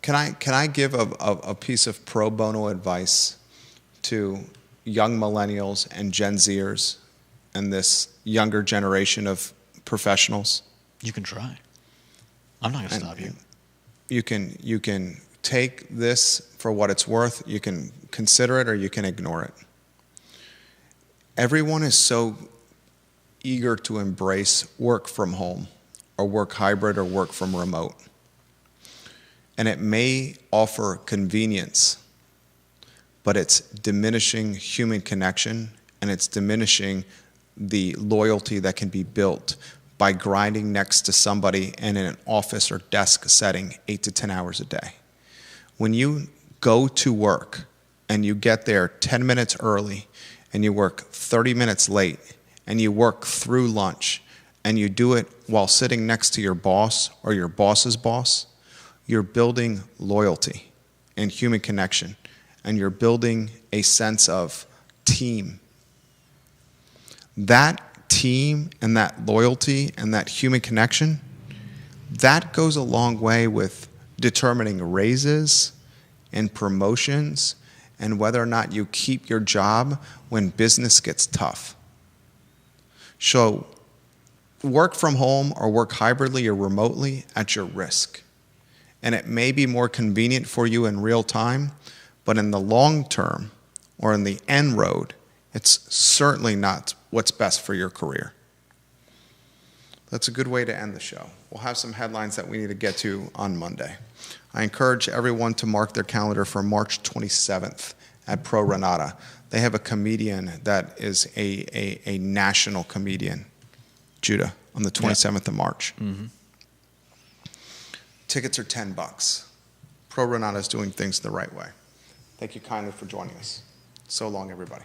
can I give a piece of pro bono advice to young millennials and Gen Zers and this younger generation of professionals? You can try. I'm not going to stop you. You can take this for what it's worth. You can consider it or you can ignore it. Everyone is so eager to embrace work from home or work hybrid or work from remote. And it may offer convenience, but it's diminishing human connection and it's diminishing the loyalty that can be built by grinding next to somebody in an office or desk setting 8 to 10 hours a day. When you go to work and you get there 10 minutes early and you work 30 minutes late and you work through lunch and you do it while sitting next to your boss or your boss's boss, you're building loyalty and human connection, and you're building a sense of team. That team and that loyalty and that human connection, that goes a long way with determining raises and promotions and whether or not you keep your job when business gets tough. So work from home or work hybridly or remotely at your risk. And it may be more convenient for you in real time, but in the long term or in the end road, it's certainly not what's best for your career. That's a good way to end the show. We'll have some headlines that we need to get to on Monday. I encourage everyone to mark their calendar for March 27th at Pro Renata. They have a comedian that is a national comedian, Judah, on the 27th of March. Mm-hmm. Tickets are $10. Pro Renata is doing things the right way. Thank you kindly for joining us. So long, everybody.